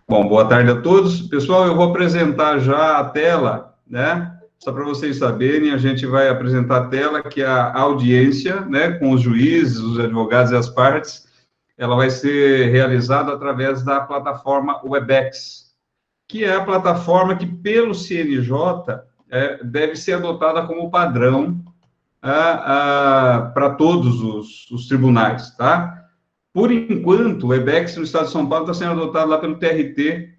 Bom, boa tarde a todos. Pessoal, eu vou apresentar já a tela, né? Só para vocês saberem, a gente vai apresentar a tela, que é a audiência, né, com os juízes, os advogados e as partes. Ela vai ser realizada através da plataforma Webex, que é a plataforma que, pelo CNJ, deve ser adotada como padrão para todos os tribunais, tá? Por enquanto, o Webex no estado de São Paulo está sendo adotado lá pelo TRT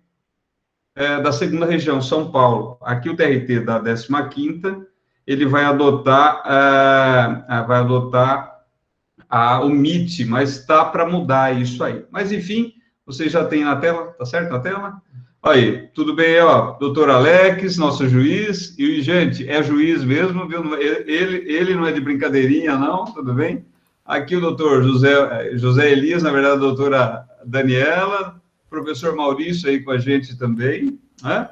da segunda região, São Paulo. Aqui o TRT da 15ª, ele vai adotar o MIT, mas está para mudar isso aí. Mas, enfim, vocês já têm na tela, tá certo na tela? Aí, tudo bem, ó, doutor Alex, nosso juiz, e, gente, é juiz mesmo, viu? Ele não é de brincadeirinha, não, tudo bem? Aqui o doutor José Elias, na verdade, a doutora Daniela, professor Maurício aí com a gente também, né?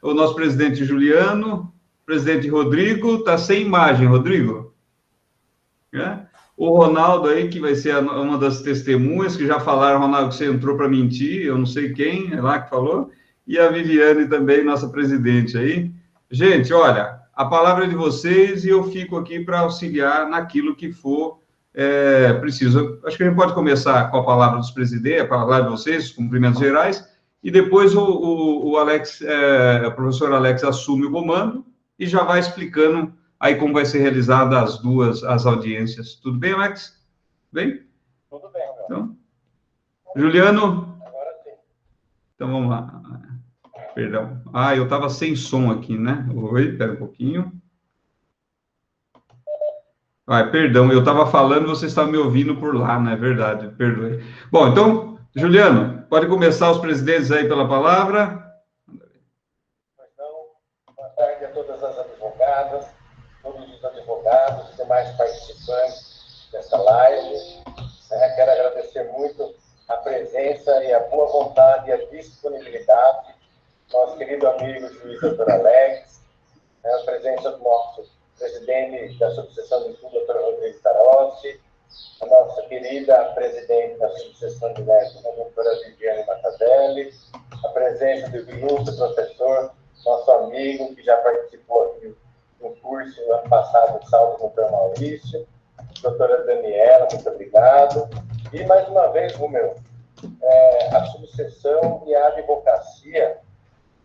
O nosso presidente Juliano, presidente Rodrigo, tá sem imagem, Rodrigo? Né? O Ronaldo aí, que vai ser uma das testemunhas, que já falaram, Ronaldo, que você entrou para mentir, eu não sei quem é lá que falou, e a Viviane também, nossa presidente aí. Gente, olha, a palavra é de vocês e eu fico aqui para auxiliar naquilo que for preciso. Acho que a gente pode começar com a palavra dos presidentes, a palavra de vocês, os cumprimentos gerais, e depois o Alex, o professor Alex assume o comando e já vai explicando aí como vai ser realizada as audiências. Tudo bem, Alex? Bem? Tudo bem, meu. Então, Juliano? Agora sim. Então, vamos lá. Perdão. Eu estava sem som aqui, né? Oi, espera um pouquinho. Perdão, eu estava falando, você estava me ouvindo por lá, não é verdade? Perdoe. Bom, então, Juliano, pode começar os presidentes aí pela palavra. Então, boa tarde a todas as advogadas, todos os advogados, os demais participantes dessa live. Quero agradecer muito a presença e a boa vontade e a disponibilidade do nosso querido amigo juiz Dr. Alex, a presença do nosso presidente da subseção de estudo, Dr. Rodrigo Tarossi, a nossa querida presidente da subseção de médicos, a doutora Viviane Matadelli, a presença do ilustre professor, nosso amigo, que já participou aqui do curso no ano passado, de saúde, o doutor Maurício, a doutora Daniela, muito obrigado. E, mais uma vez, Romeu, a subseção e a advocacia,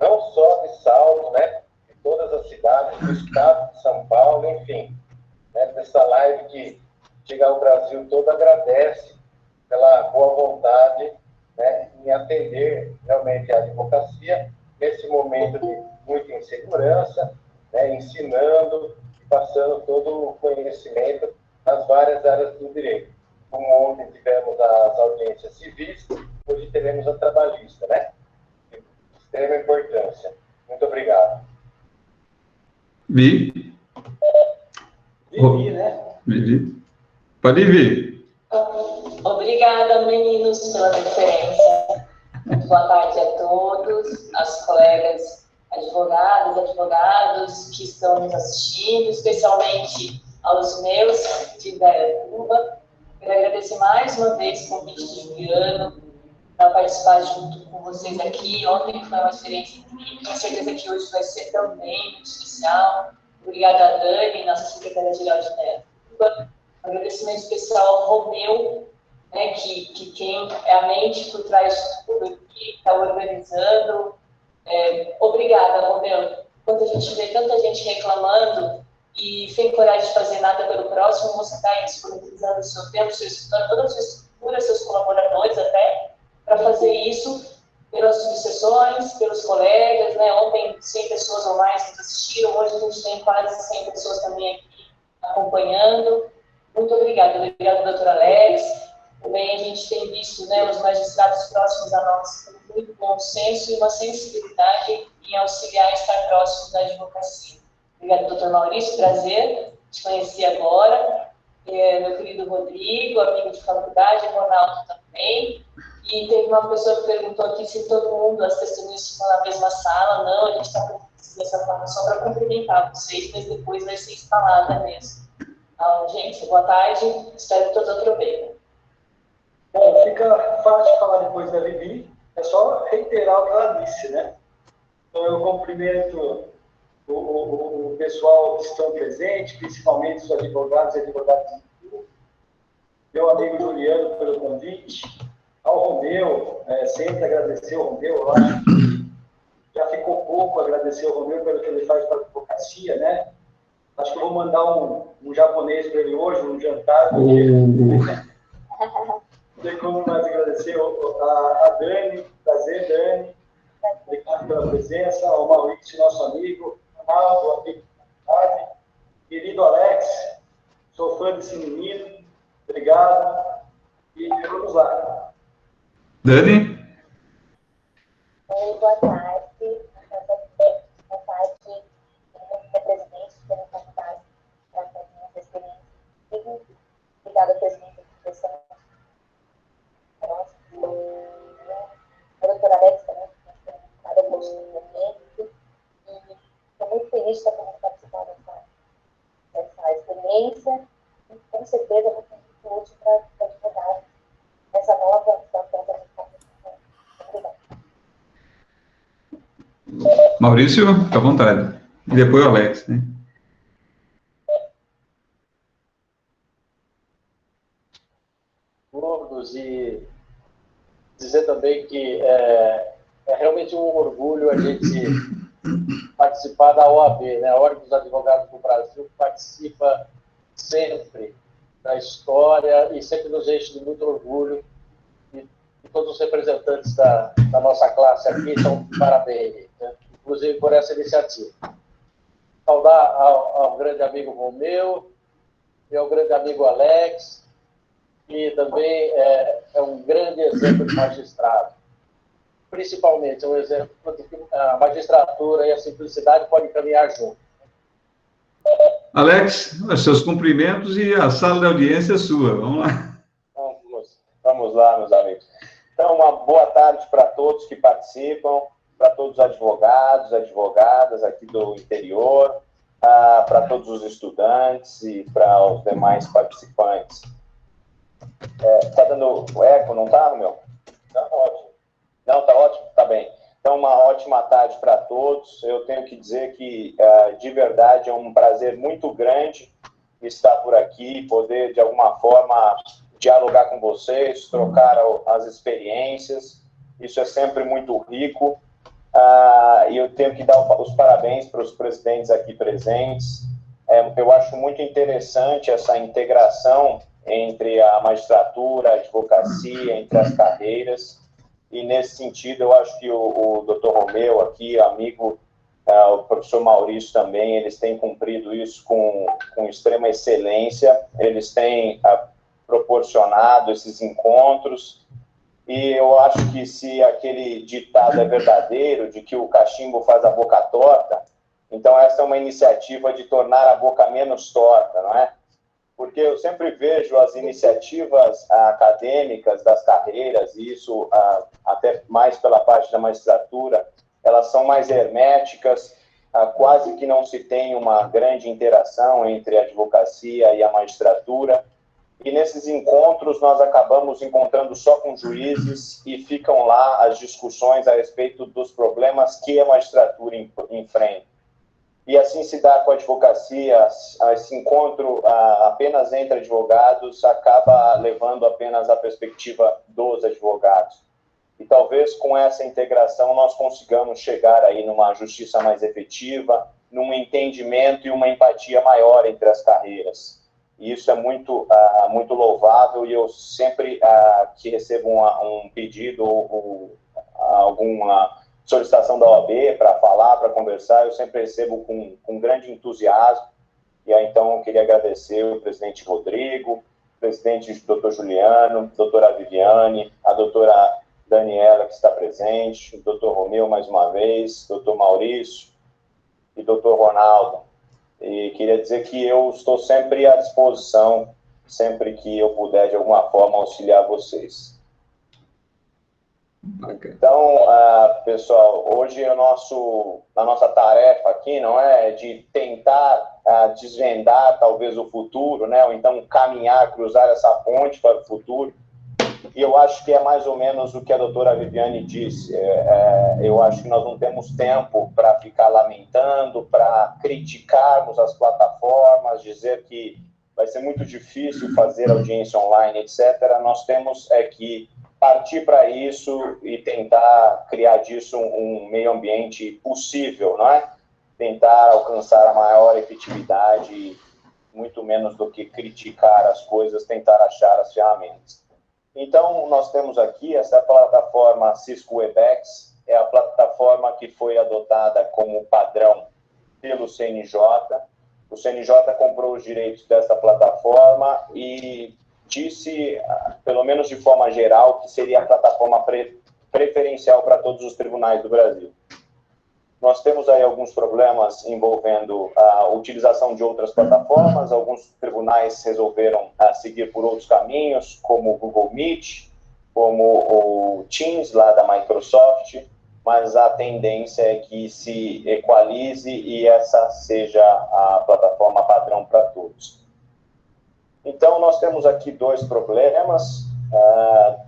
não só de Salto, né, de todas as cidades do estado de São Paulo, enfim, né, dessa live que chega ao Brasil todo, agradece pela boa vontade, né, em atender realmente a advocacia nesse momento de muita insegurança, né, ensinando e passando todo o conhecimento nas várias áreas do direito. Como ontem tivemos as audiências civis, hoje teremos a trabalhista, né? De extrema importância. Muito obrigado. Vivi, né? Vivi. Pode vir. Obrigada, meninos, pela deferência. Muito boa tarde a todos, aos colegas advogados que estão nos assistindo, especialmente aos meus de Indaiatuba. Quero agradecer mais uma vez o convite de Juliano para participar junto com vocês aqui. Ontem foi uma experiência incrível, tenho certeza que hoje vai ser também muito especial. Obrigada a Dani, nossa secretária-geral de Indaiatuba. Agradecimento especial ao Romeu, né, que quem é a mente por trás de tudo aqui, está organizando. Obrigada, Romeu. Quando a gente vê tanta gente reclamando e sem coragem de fazer nada pelo próximo, você está aí disponibilizando o seu tempo, seu escritório, toda a sua estrutura, seus colaboradores até, para fazer isso pelas subseções, pelos colegas, né? Ontem 100 pessoas ou mais nos assistiram, hoje a gente tem quase 100 pessoas também aqui acompanhando. Muito obrigada. Obrigada, doutor Alex. Também a gente tem visto, né, os magistrados próximos a nós com muito bom senso e uma sensibilidade em auxiliar e estar próximos da advocacia. Obrigada, doutor Maurício. Prazer te conhecer agora. Meu querido Rodrigo, amigo de faculdade, Ronaldo também. E teve uma pessoa que perguntou aqui se todo mundo, as testemunhas ficam na mesma sala. Não, a gente está dessa forma só para cumprimentar vocês, mas depois vai ser instalada mesmo. Então, gente, boa tarde. Espero que todos aproveitem. Bom, fica fácil falar depois da Vivi, É só reiterar o que ela disse, né? Então, eu cumprimento o pessoal que estão presentes, principalmente os advogados e advogadas do clube, meu amigo Juliano pelo convite, ao Romeu, sempre agradecer ao Romeu, eu acho que já ficou pouco agradecer ao Romeu pelo que ele faz para a advocacia, né? Acho que eu vou mandar um japonês para ele hoje, um jantar, porque não tem como mais agradecer a Dani, prazer, Dani, obrigado pela presença, ao Maurício, nosso amigo, Ronaldo, amigo Carmen, querido Alex, sou fã desse menino, obrigado, e vamos lá. Dani? Oi, boa tarde. Boa tarde, presidente, pelo convidado para as minhas experiências. Obrigada, presidente, por essa a doutora Alex também, que tem posto no momento. E estou muito feliz de estar participando dessa experiência. E com certeza vou ter muito útil para divulgar essa nova situação da educação. Obrigada. Maurício, fica à vontade. E depois o Alex, né? Todos, e dizer também que é realmente um orgulho a gente participar da OAB, né? A Ordem dos Advogados do Brasil participa sempre da história e sempre nos enche de muito orgulho. E todos os representantes da nossa classe aqui estão de parabéns, né? Inclusive por essa iniciativa. Saudar ao grande amigo Romeu e ao grande amigo Alex, que também é um grande exemplo de magistrado. Principalmente, é um exemplo de que a magistratura e a simplicidade podem caminhar juntos. Alex, os seus cumprimentos e a sala de audiência é sua. Vamos lá. Vamos lá, meus amigos. Então, uma boa tarde para todos que participam, para todos os advogados, advogadas aqui do interior, para todos os estudantes e para os demais participantes. Está dando eco, não está, meu? Está ótimo. Não, está ótimo? Está bem. Então, uma ótima tarde para todos. Eu tenho que dizer que, de verdade, é um prazer muito grande estar por aqui, poder, de alguma forma, dialogar com vocês, trocar as experiências. Isso é sempre muito rico. E eu tenho que dar os parabéns para os presidentes aqui presentes. Eu acho muito interessante essa integração entre a magistratura, a advocacia, entre as carreiras. E, nesse sentido, eu acho que o doutor Romeu aqui, amigo, o professor Maurício também, eles têm cumprido isso com extrema excelência. Eles têm proporcionado esses encontros. E eu acho que se aquele ditado é verdadeiro, de que o cachimbo faz a boca torta, então essa é uma iniciativa de tornar a boca menos torta, não é? Porque eu sempre vejo as iniciativas acadêmicas das carreiras, e isso até mais pela parte da magistratura, elas são mais herméticas, quase que não se tem uma grande interação entre a advocacia e a magistratura, e nesses encontros nós acabamos encontrando só com juízes e ficam lá as discussões a respeito dos problemas que a magistratura enfrenta. E assim se dá com a advocacia, esse encontro apenas entre advogados acaba levando apenas a perspectiva dos advogados. E talvez com essa integração nós consigamos chegar aí numa justiça mais efetiva, num entendimento e uma empatia maior entre as carreiras. E isso é muito louvável, e eu sempre que recebo um pedido ou alguma solicitação da OAB para falar, para conversar, eu sempre recebo com grande entusiasmo. E aí, então, eu queria agradecer o presidente Rodrigo, o presidente doutor Juliano, a doutora Viviane, a doutora Daniela, que está presente, o doutor Romeu, mais uma vez, doutor Maurício e doutor Ronaldo. E queria dizer que eu estou sempre à disposição, sempre que eu puder, de alguma forma, auxiliar vocês. Então, pessoal, hoje a nossa tarefa aqui não é de tentar desvendar talvez o futuro, né? Ou então caminhar, cruzar essa ponte para o futuro, E eu acho que é mais ou menos o que a doutora Viviane disse. Eu acho que nós não temos tempo para ficar lamentando, para criticarmos as plataformas, dizer que vai ser muito difícil fazer audiência online, etc. Nós temos que partir para isso e tentar criar disso um meio ambiente possível, não é? Tentar alcançar a maior efetividade, muito menos do que criticar as coisas, tentar achar as ferramentas. Então, nós temos aqui essa plataforma Cisco Webex, é a plataforma que foi adotada como padrão pelo CNJ. O CNJ comprou os direitos dessa plataforma e disse, pelo menos de forma geral, que seria a plataforma preferencial para todos os tribunais do Brasil. Nós temos aí alguns problemas envolvendo a utilização de outras plataformas. Alguns tribunais resolveram seguir por outros caminhos, como o Google Meet, como o Teams, lá da Microsoft, mas a tendência é que se equalize e essa seja a plataforma padrão para todos. Então, nós temos aqui dois problemas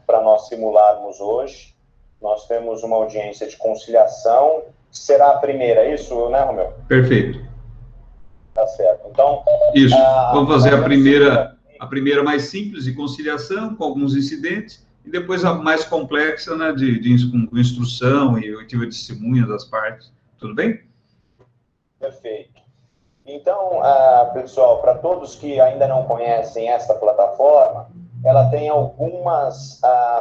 para nós simularmos hoje. Nós temos uma audiência de conciliação, será a primeira, isso, né, Romeu? Perfeito. Tá certo. Então, isso. Vamos fazer a primeira mais simples, de conciliação, com alguns incidentes, e depois a mais complexa, né, com instrução e oitiva de testemunha das partes. Tudo bem? Perfeito. Então, pessoal, para todos que ainda não conhecem esta plataforma, ela tem algumas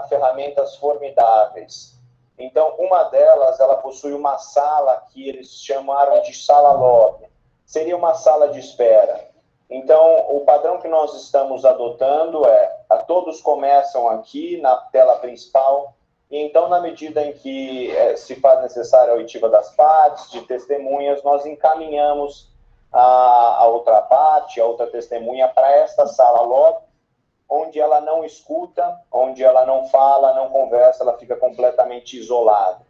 ferramentas formidáveis. Então, uma delas, ela possui uma sala que eles chamaram de sala lobby. Seria uma sala de espera. Então, o padrão que nós estamos adotando todos começam aqui na tela principal, e então, na medida em que se faz necessária a oitiva das partes, de testemunhas, nós encaminhamos a outra parte, a outra testemunha, para esta sala lobby, onde ela não escuta, onde ela não fala, não conversa, ela fica completamente isolada.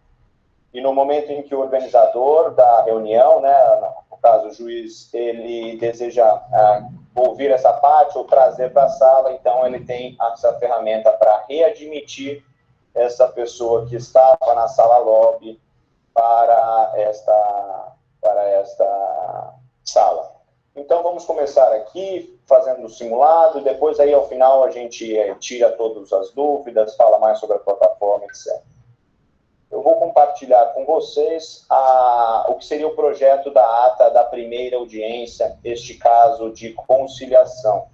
E no momento em que o organizador da reunião, né, no caso o juiz, ele deseja ouvir essa parte ou trazer para a sala, então ele tem essa ferramenta para readmitir essa pessoa que estava na sala lobby para esta sala. Então, vamos começar aqui, fazendo o simulado, depois aí, ao final, a gente tira todas as dúvidas, fala mais sobre a plataforma, etc. Eu vou compartilhar com vocês o que seria o projeto da ata da primeira audiência, este caso de conciliação.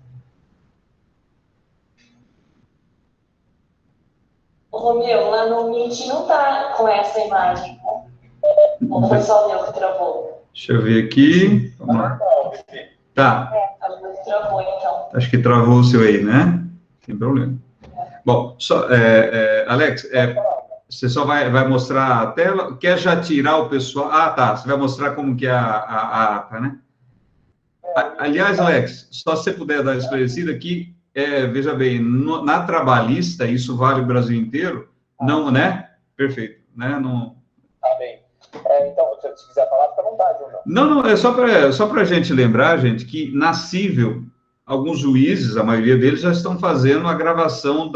Ô, Romeu, lá no Meet não está com essa imagem, né? Ou foi só o meu que travou? Deixa eu ver aqui. Vamos lá. Tá. Travou, então. Acho que travou o seu aí, né? Sem problema. Bom, Alex, você só vai mostrar a tela? Quer já tirar o pessoal? Ah, tá. Você vai mostrar como que é a ata, né? Aliás, Alex, só se você puder dar uma esclarecida aqui, veja bem, na trabalhista, isso vale o Brasil inteiro? Não, né? Perfeito. Né? Não... Tá bem. Então, se quiser falar, fica à vontade, ou não? Não, é só para a gente lembrar, gente, que na cível, alguns juízes, a maioria deles, já estão fazendo a gravação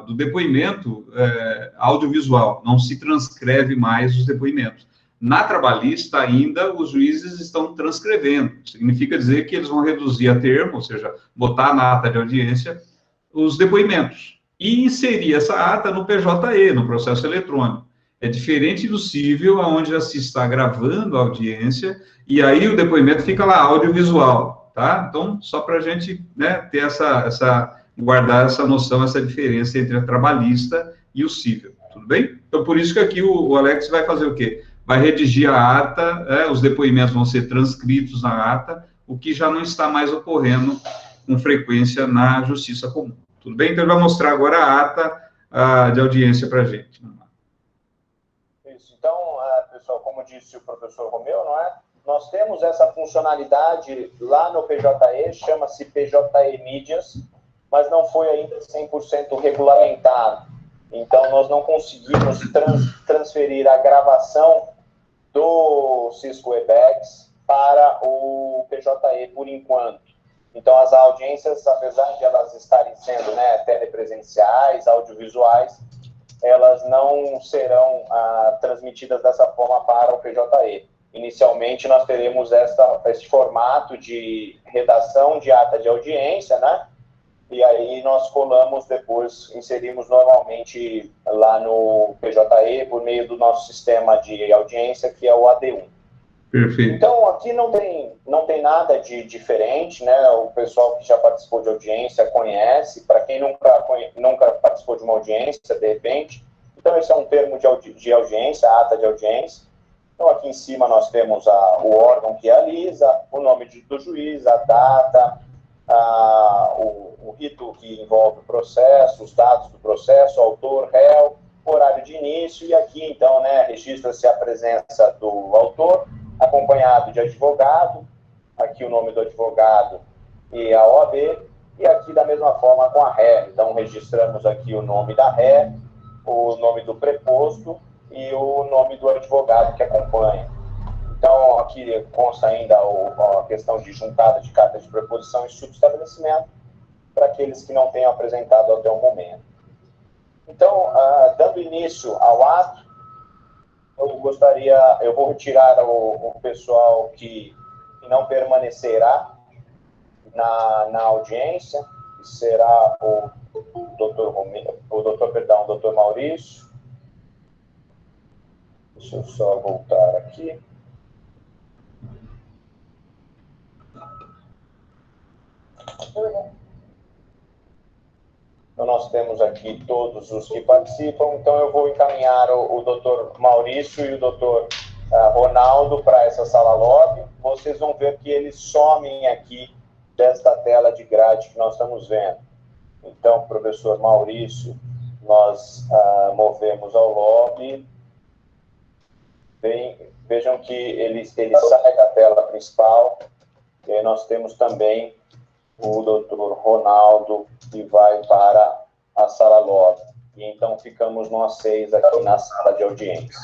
do depoimento audiovisual, não se transcreve mais os depoimentos. Na trabalhista, ainda, os juízes estão transcrevendo, significa dizer que eles vão reduzir a termo, ou seja, botar na ata de audiência os depoimentos, e inserir essa ata no PJE, no processo eletrônico. É diferente do cível, onde já se está gravando a audiência, e aí o depoimento fica lá, audiovisual, tá? Então, só para a gente, né, ter guardar essa noção, essa diferença entre a trabalhista e o cível, tudo bem? Então, por isso que aqui o Alex vai fazer o quê? Vai redigir a ata, os depoimentos vão ser transcritos na ata, o que já não está mais ocorrendo com frequência na justiça comum, tudo bem? Então, ele vai mostrar agora a ata de audiência para a gente. Então, pessoal, como disse o professor Romeu, não é? Nós temos essa funcionalidade lá no PJE, chama-se PJE Mídias, mas não foi ainda 100% regulamentado. Então, nós não conseguimos transferir a gravação do Cisco Webex para o PJE por enquanto. Então, as audiências, apesar de elas estarem sendo, né, telepresenciais, audiovisuais, elas não serão transmitidas dessa forma para o PJE. Inicialmente, nós teremos esse formato de redação de ata de audiência, né? E aí nós colamos depois, inserimos normalmente lá no PJE por meio do nosso sistema de audiência, que é o AD1. Perfeito. Então, aqui não tem nada de diferente, né? O pessoal que já participou de audiência conhece. Para quem nunca participou de uma audiência, de repente, então esse é um termo de audiência, ata de audiência. Então, aqui em cima nós temos o órgão que realiza, o nome do juiz, a data, o rito que envolve o processo, os dados do processo, autor, réu, horário de início, e aqui, então, né, registra-se a presença do autor, acompanhado de advogado, aqui o nome do advogado e a OAB, e aqui da mesma forma com a ré. Então, registramos aqui o nome da ré, o nome do preposto e o nome do advogado que acompanha. Então, aqui consta ainda a questão de juntada de carta de preposição e subestabelecimento para aqueles que não tenham apresentado até o momento. Então, dando início ao ato, eu vou retirar o pessoal que não permanecerá na audiência, que será o doutor Maurício. Deixa eu só voltar aqui. Então, nós temos aqui todos os que participam, então eu vou encaminhar o doutor Maurício e o doutor Ronaldo para essa sala lobby. Vocês vão ver que eles somem aqui desta tela de grade que nós estamos vendo. Então, professor Maurício, nós movemos ao lobby. Vejam que ele sai da tela principal, e aí nós temos também o doutor Ronaldo, que vai para a sala lobby. E então ficamos nós 6 aqui na sala de audiência.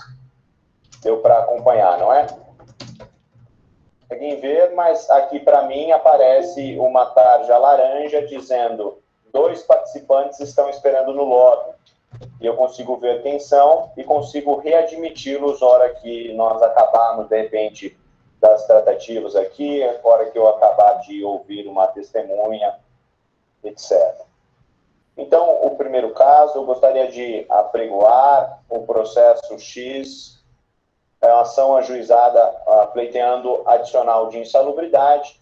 Deu para acompanhar, não é? Conseguem ver, mas aqui para mim aparece uma tarja laranja dizendo 2 participantes estão esperando no lobby. E eu consigo ver quem são e consigo readmiti-los na hora que nós acabarmos, de repente, das tratativas aqui, na hora que eu acabar de ouvir uma testemunha, etc. Então, o primeiro caso, eu gostaria de apregoar o processo X, a ação ajuizada pleiteando adicional de insalubridade,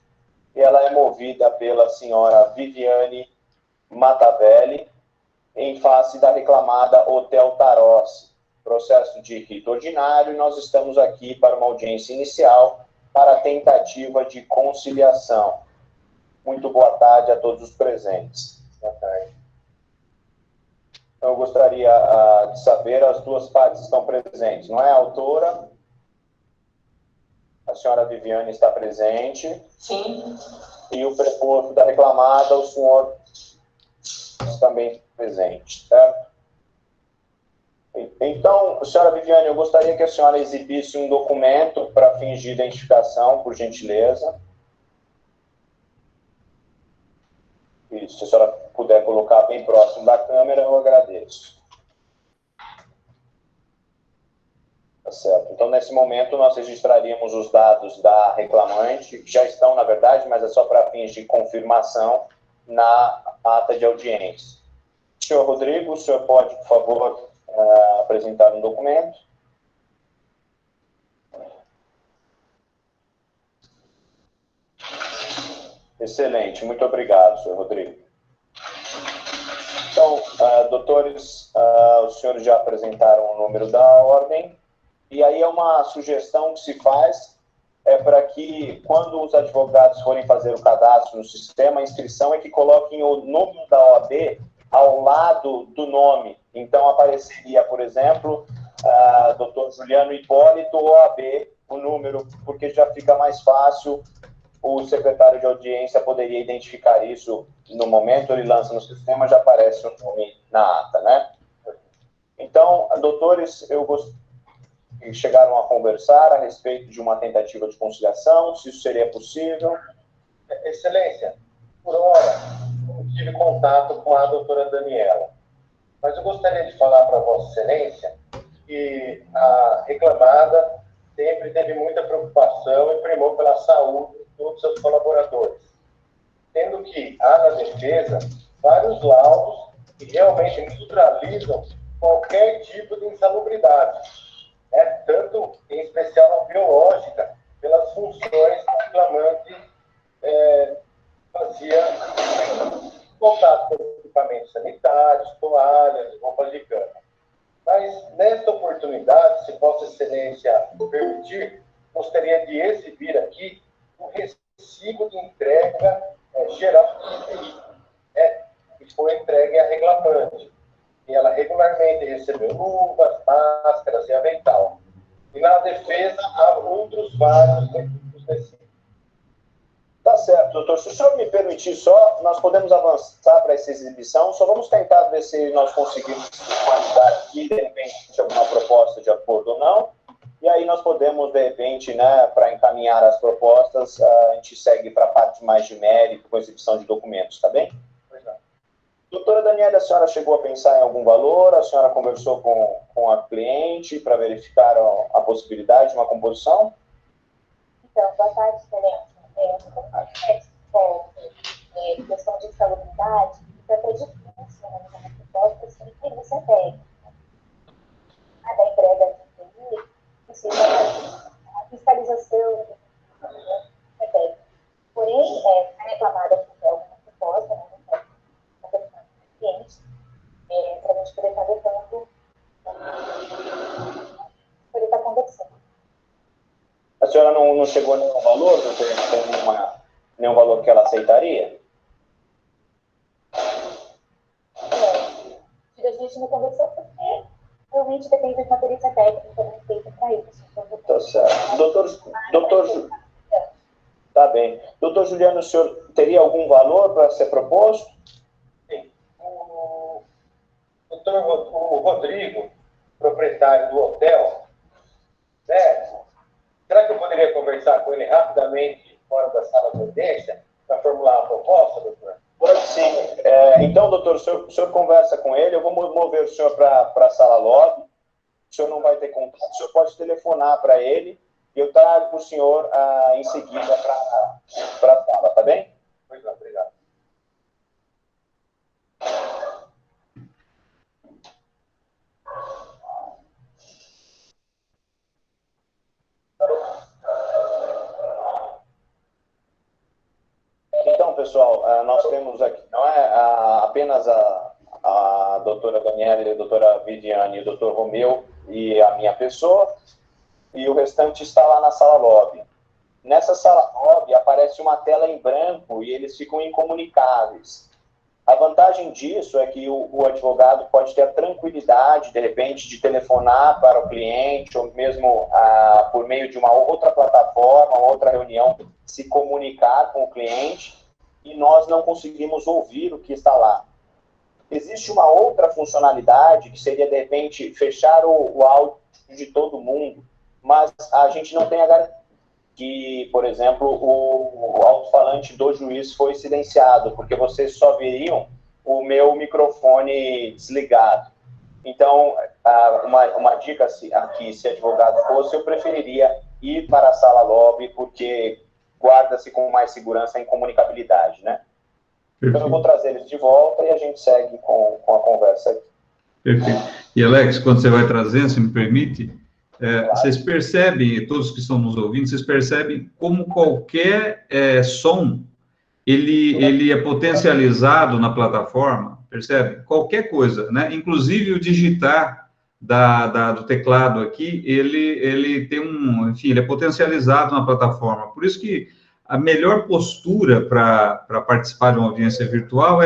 e ela é movida pela senhora Viviane Matavelli, em face da reclamada Hotel Tarossi, processo de rito ordinário, e nós estamos aqui para uma audiência inicial para a tentativa de conciliação. Muito boa tarde a todos os presentes. Boa tarde. Então, eu gostaria de saber, as 2 partes estão presentes, não é? A autora, a senhora Viviane está presente. Sim. E o preposto da reclamada, o senhor também presente, certo? Então, senhora Viviane, eu gostaria que a senhora exibisse um documento para fins de identificação, por gentileza. Isso, se a senhora puder colocar bem próximo da câmera, eu agradeço. Tá certo. Então, nesse momento, nós registraríamos os dados da reclamante, que já estão, na verdade, mas é só para fins de confirmação na ata de audiência. Senhor Rodrigo, o senhor pode, por favor, apresentar um documento? Excelente, muito obrigado, senhor Rodrigo. Então, doutores, os senhores já apresentaram o número da ordem, e aí é uma sugestão que se faz, para que, quando os advogados forem fazer o cadastro no sistema, a inscrição é que coloquem o número da OAB ao lado do nome. Então, apareceria, por exemplo, doutor Juliano Hipólito, OAB, o número, porque já fica mais fácil, o secretário de audiência poderia identificar isso no momento, ele lança no sistema, já aparece o nome na ata, né? Então, doutores, chegaram a conversar a respeito de uma tentativa de conciliação, se isso seria possível. Excelência, por hora, não tive contato com a doutora Daniela. Mas eu gostaria de falar para Vossa Excelência que a reclamada sempre teve muita preocupação e primou pela saúde de todos os seus colaboradores. Sendo que há na defesa vários laudos que realmente neutralizam qualquer tipo de insalubridade, né? Tanto, em especial, a biológica, pelas funções que o reclamante fazia contato com equipamentos sanitários, toalhas, roupas de cama. Mas, nesta oportunidade, se Vossa Excelência permitir, gostaria de exibir aqui o recibo de entrega geral do IPI, que foi entregue à reclamante. E ela regularmente recebeu luvas, máscaras e avental. E na defesa há outros vários recursos desse. Tá certo, doutor. Se o senhor me permitir só, nós podemos avançar para essa exibição. Só vamos tentar ver se nós conseguimos ajudar aqui, de repente, alguma proposta de acordo ou não. E aí nós podemos, de repente, né, para encaminhar as propostas, a gente segue para a parte mais de mérito, com exibição de documentos, tá bem? Pois não. Doutora Daniela, a senhora chegou a pensar em algum valor? A senhora conversou com a cliente para verificar a possibilidade de uma composição? Então, boa tarde, Excelência. Questão de insalubridade, fica até difícil, né, na proposta, sem perícia técnica. A da entrega de TI precisa a fiscalização técnica. Porém, é reclamada alguma proposta, né, do cliente, para a gente poder estar levando, poder estar conversando. A senhora não chegou a nenhum valor? Não tem nenhum valor que ela aceitaria? A gente não conversou porque realmente depende de uma perícia técnica né, feita para isso. Tá certo. Doutor, tá bem. Doutor Juliano, o senhor teria algum valor para ser proposto? Sim. O Rodrigo, proprietário do hotel, né? Será que eu poderia conversar com ele rapidamente fora da sala de audiência para formular uma proposta, doutor? Pode sim. Então, doutor, o senhor conversa com ele, eu vou mover o senhor para a sala lobby, o senhor não vai ter contato, o senhor pode telefonar para ele e eu trago o senhor em seguida para a sala, tá bem? Pois não, obrigado. Então, pessoal, nós temos aqui, não é apenas a doutora Daniela, a doutora Viviane, o doutor Romeu e a minha pessoa, e o restante está lá na sala lobby. Nessa sala lobby aparece uma tela em branco e eles ficam incomunicáveis. A vantagem disso é que o advogado pode ter a tranquilidade, de repente, de telefonar para o cliente, ou mesmo por meio de uma outra plataforma, outra reunião, se comunicar com o cliente, e nós não conseguimos ouvir o que está lá. Existe uma outra funcionalidade, que seria, de repente, fechar o áudio de todo mundo, mas a gente não tem a garantia que, por exemplo, o alto-falante do juiz foi silenciado, porque vocês só veriam o meu microfone desligado. Então, uma dica aqui, se advogado fosse, eu preferiria ir para a sala lobby, porque guarda-se com mais segurança em comunicabilidade, né? Perfeito. Então, eu vou trazer eles de volta e a gente segue com a conversa aqui. Perfeito. E, Alex, quando você vai trazendo, se me permite, claro. Vocês percebem, todos que estão nos ouvindo, vocês percebem como qualquer som, ele é potencializado na plataforma, percebe? Qualquer coisa, né? Inclusive o digitar do teclado aqui, ele tem enfim, ele é potencializado na plataforma. Por isso que a melhor postura para participar de uma audiência virtual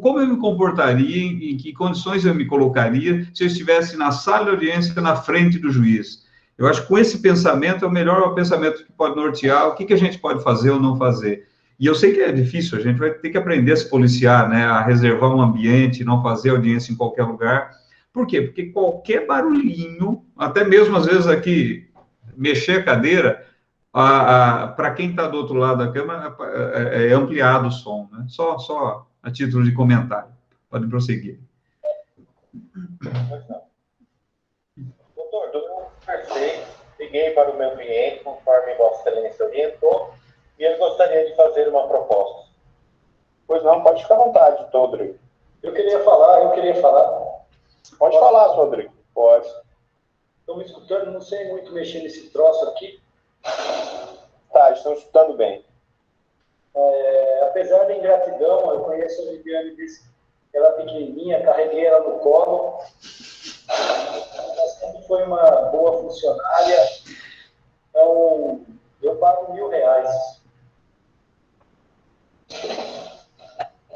como eu me comportaria, em que condições eu me colocaria se eu estivesse na sala de audiência na frente do juiz. Eu acho que com esse pensamento é o melhor pensamento que pode nortear o que a gente pode fazer ou não fazer. E eu sei que é difícil, a gente vai ter que aprender a se policiar, né, a reservar um ambiente, não fazer audiência em qualquer lugar. Por quê? Porque qualquer barulhinho, até mesmo às vezes aqui, mexer a cadeira, Para quem está do outro lado da câmera, é ampliado o som, né? Só a título de comentário. Pode prosseguir. Doutor, eu conversei, liguei para o meu cliente, conforme Vossa Excelência orientou, e eu gostaria de fazer uma proposta. Pois não, pode ficar à vontade, doutor Rodrigo. Eu queria falar. Pode falar, doutor Rodrigo. Pode. Estão me escutando? Não sei muito mexer nesse troço aqui. Tá, estão escutando bem. Apesar da ingratidão, eu conheço a Viviane desde ela pequenininha, carreguei ela no colo. Ela sempre foi uma boa funcionária. Então, eu pago R$1.000.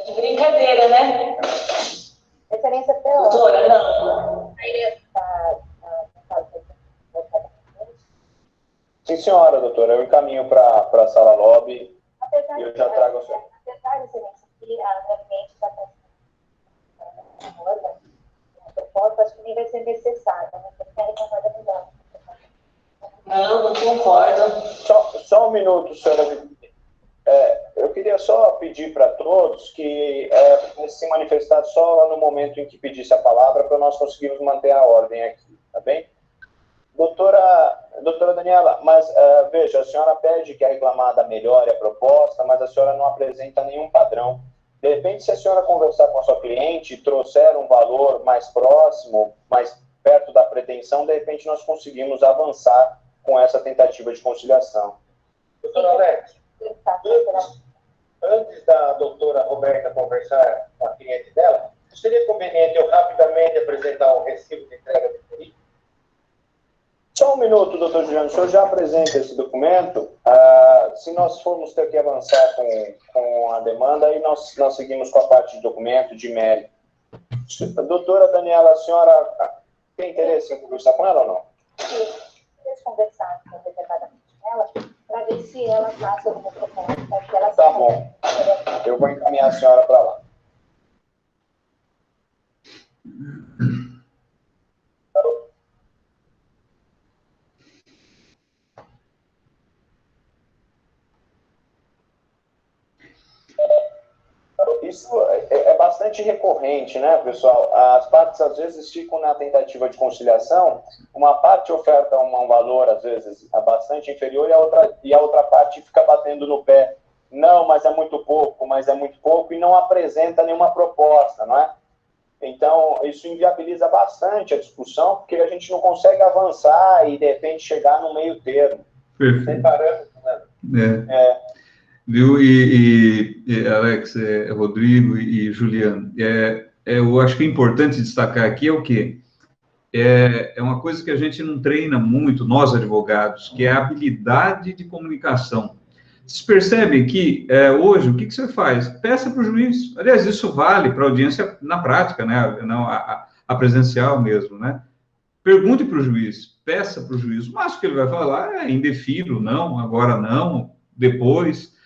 De brincadeira, né? Excelência, Doutora, não. Sim, senhora, doutora. Eu encaminho para a sala lobby e eu já trago a senhora. Apesar, excelência, que a minha cliente está com a proposta, acho que nem vai ser necessário, né? Porque querem concorda com ela. Não concordo. Só um minuto, senhora. Eu queria só pedir para todos que se manifestar só no momento em que pedisse a palavra para nós conseguirmos manter a ordem aqui, tá bem? Doutora Daniela, mas veja, a senhora pede que a reclamada melhore a proposta, mas a senhora não apresenta nenhum padrão. De repente, se a senhora conversar com a sua cliente e trouxer um valor mais próximo, mais perto da pretensão, de repente nós conseguimos avançar com essa tentativa de conciliação. Doutor Alex, antes da doutora Roberta conversar com a cliente dela, seria conveniente eu rapidamente apresentar o recibo de entrega de TI? Só um minuto, doutor Juliano, o senhor já apresenta esse documento. Se nós formos ter que avançar com a demanda, aí nós seguimos com a parte de documento, de mérito. Doutora Daniela, a senhora tem interesse em conversar com ela ou não? Sim, eu conversar detalhadamente com ela, para ver se ela faça alguma proposta. Que ela Tá bom. Eu vou encaminhar a senhora para lá. Isso é bastante recorrente, né, pessoal? As partes, às vezes, ficam na tentativa de conciliação, uma parte oferta um valor, às vezes, bastante inferior, e a outra parte fica batendo no pé. Não, mas é muito pouco, e não apresenta nenhuma proposta, não é? Então, isso inviabiliza bastante a discussão, porque a gente não consegue avançar e, de repente, chegar no meio termo. Perfeito. né? Viu? Alex, Rodrigo e Juliano, eu acho que é importante destacar aqui o quê? É uma coisa que a gente não treina muito, nós advogados, que é a habilidade de comunicação. Vocês percebem que hoje, o que você faz? Peça para o juiz. Aliás, isso vale para a audiência na prática, né? Não, a presencial mesmo, né? Pergunte para o juiz, peça para o juiz. O máximo que ele vai falar é indefiro, não, agora não, depois.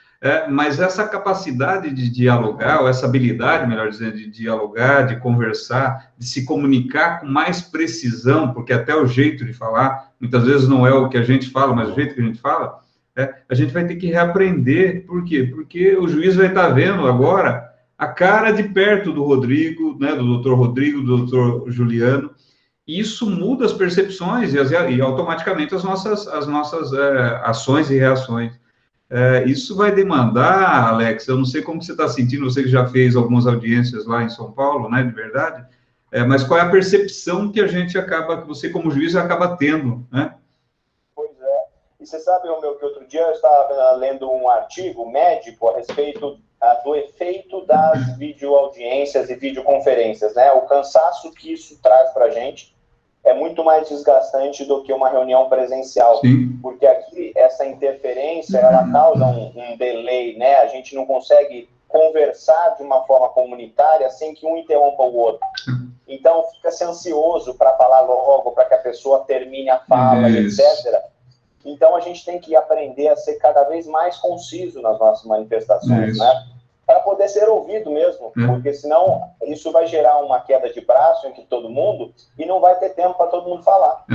Mas essa capacidade de dialogar, ou essa habilidade, melhor dizendo, de dialogar, de conversar, de se comunicar com mais precisão, porque até o jeito de falar, muitas vezes não é o que a gente fala, mas o jeito que a gente fala, a gente vai ter que reaprender. Por quê? Porque o juiz vai estar vendo agora a cara de perto do Rodrigo, né, do doutor Rodrigo, do doutor Juliano, e isso muda as percepções e automaticamente as nossas ações e reações. Isso vai demandar, Alex, eu não sei como você está sentindo, você que já fez algumas audiências lá em São Paulo, né, de verdade, mas qual é a percepção que a gente acaba, que você como juiz acaba tendo, né? Pois é. E você sabe, Romeu, que outro dia eu estava lendo um artigo médico a respeito do efeito das videoaudiências e videoconferências, né? O cansaço que isso traz para a gente é muito mais desgastante do que uma reunião presencial. Sim. Porque aqui essa interferência, ela causa um delay, né? A gente não consegue conversar de uma forma comunitária sem que um interrompa o outro. Então, fica-se ansioso para falar logo, para que a pessoa termine a fala, etc. Então, a gente tem que aprender a ser cada vez mais conciso nas nossas manifestações, né? Para poder ser ouvido mesmo, porque senão isso vai gerar uma queda de braço entre todo mundo e não vai ter tempo para todo mundo falar.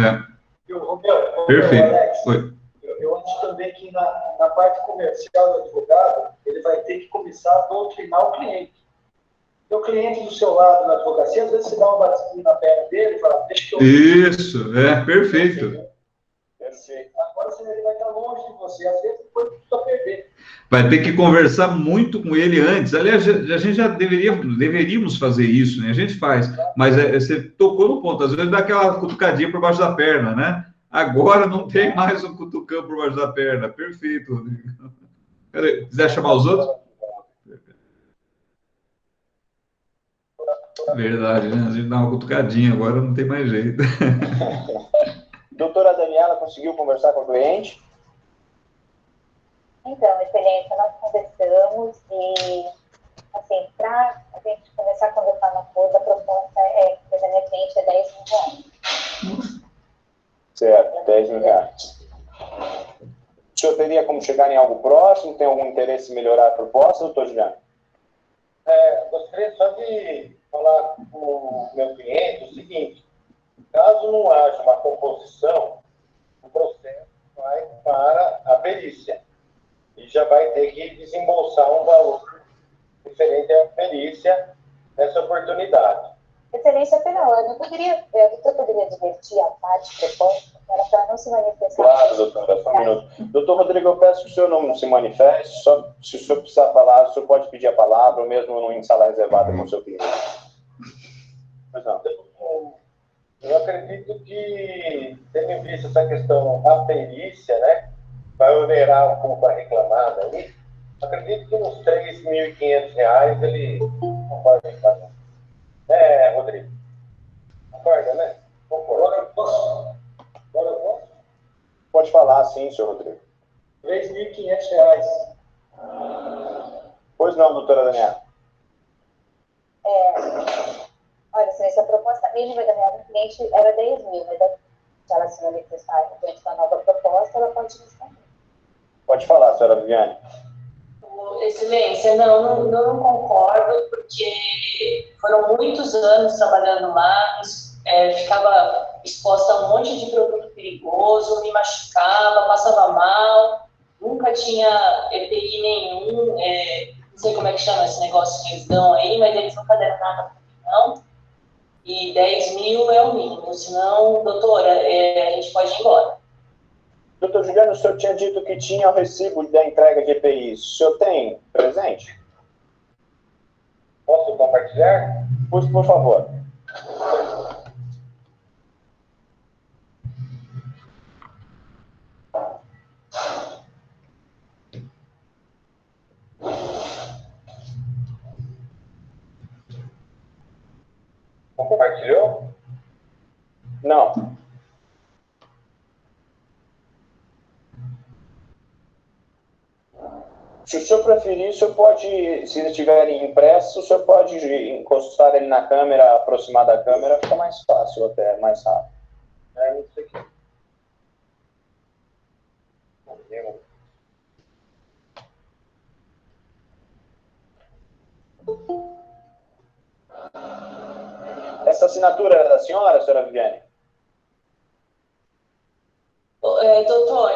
Perfeito. eu acho também que na parte comercial do advogado, ele vai ter que começar a doutrinar o cliente. O cliente do seu lado na advocacia, às vezes você dá um batidinho na perna dele e fala, deixa que eu... Isso, perfeito. Perfeito. Agora ele vai estar longe de você, às vezes depois tudo a perder. Vai ter que conversar muito com ele antes. Aliás, a gente já deveríamos fazer isso, né? A gente faz, mas você tocou no ponto, às vezes dá aquela cutucadinha por baixo da perna, né? Agora não tem mais um cutucão por baixo da perna. Perfeito, Rodrigo. Peraí, quiser chamar os outros? Verdade, né? A gente dá uma cutucadinha, agora não tem mais jeito. Doutora Daniela, conseguiu conversar com o cliente? Então, excelência, nós conversamos e, assim, para a gente começar a conversar uma coisa, a proposta da minha cliente é 10 mil reais. Certo, 10 mil reais. O senhor teria como chegar em algo próximo? Tem algum interesse em melhorar a proposta, doutor Juliano? Gostaria só de falar com o meu cliente o seguinte: caso não haja uma composição, o processo vai para a perícia e já vai ter que desembolsar um valor diferente à perícia nessa oportunidade. Excelência, pela hora, a doutora poderia divertir a parte proposta para não se manifestar? Claro, doutora, só um minuto. Doutor Rodrigo, eu peço que o senhor não se manifeste, só se o senhor precisar falar, o senhor pode pedir a palavra, ou mesmo em sala reservada com o seu cliente. Mas não. Eu acredito que, tendo em vista essa questão da perícia, né, vai onerar um pouco a reclamada aí, acredito que uns R$3.500 ele não pode ficar. Rodrigo? Concorda, né? Agora eu posso? Pode falar, sim, senhor Rodrigo. R$3.500. Pois não, doutora Daniela. Olha, excelência, a proposta mínima da minha cliente era 10 mil, mas se ela se manifestar diante da nova proposta, ela pode responder. Pode falar, senhora Viviane. Excelência, não concordo, porque foram muitos anos trabalhando lá, ficava exposta a um monte de produto perigoso, me machucava, passava mal, nunca tinha EPI nenhum, não sei como é que chama esse negócio que eles dão aí, mas eles nunca deram nada para mim, não. E 10 mil é o mínimo, senão, doutora, a gente pode ir embora. Doutor Juliano, o senhor tinha dito que tinha o recibo da entrega de EPI. O senhor tem presente? Posso compartilhar? Por favor. Compartilhou? Não. Se o senhor preferir, o senhor pode, se eles estiverem impressos, o senhor pode encostar ele na câmera, aproximar da câmera, fica mais fácil até, mais rápido. Não sei o que. Essa assinatura é da senhora Viviane? Doutor,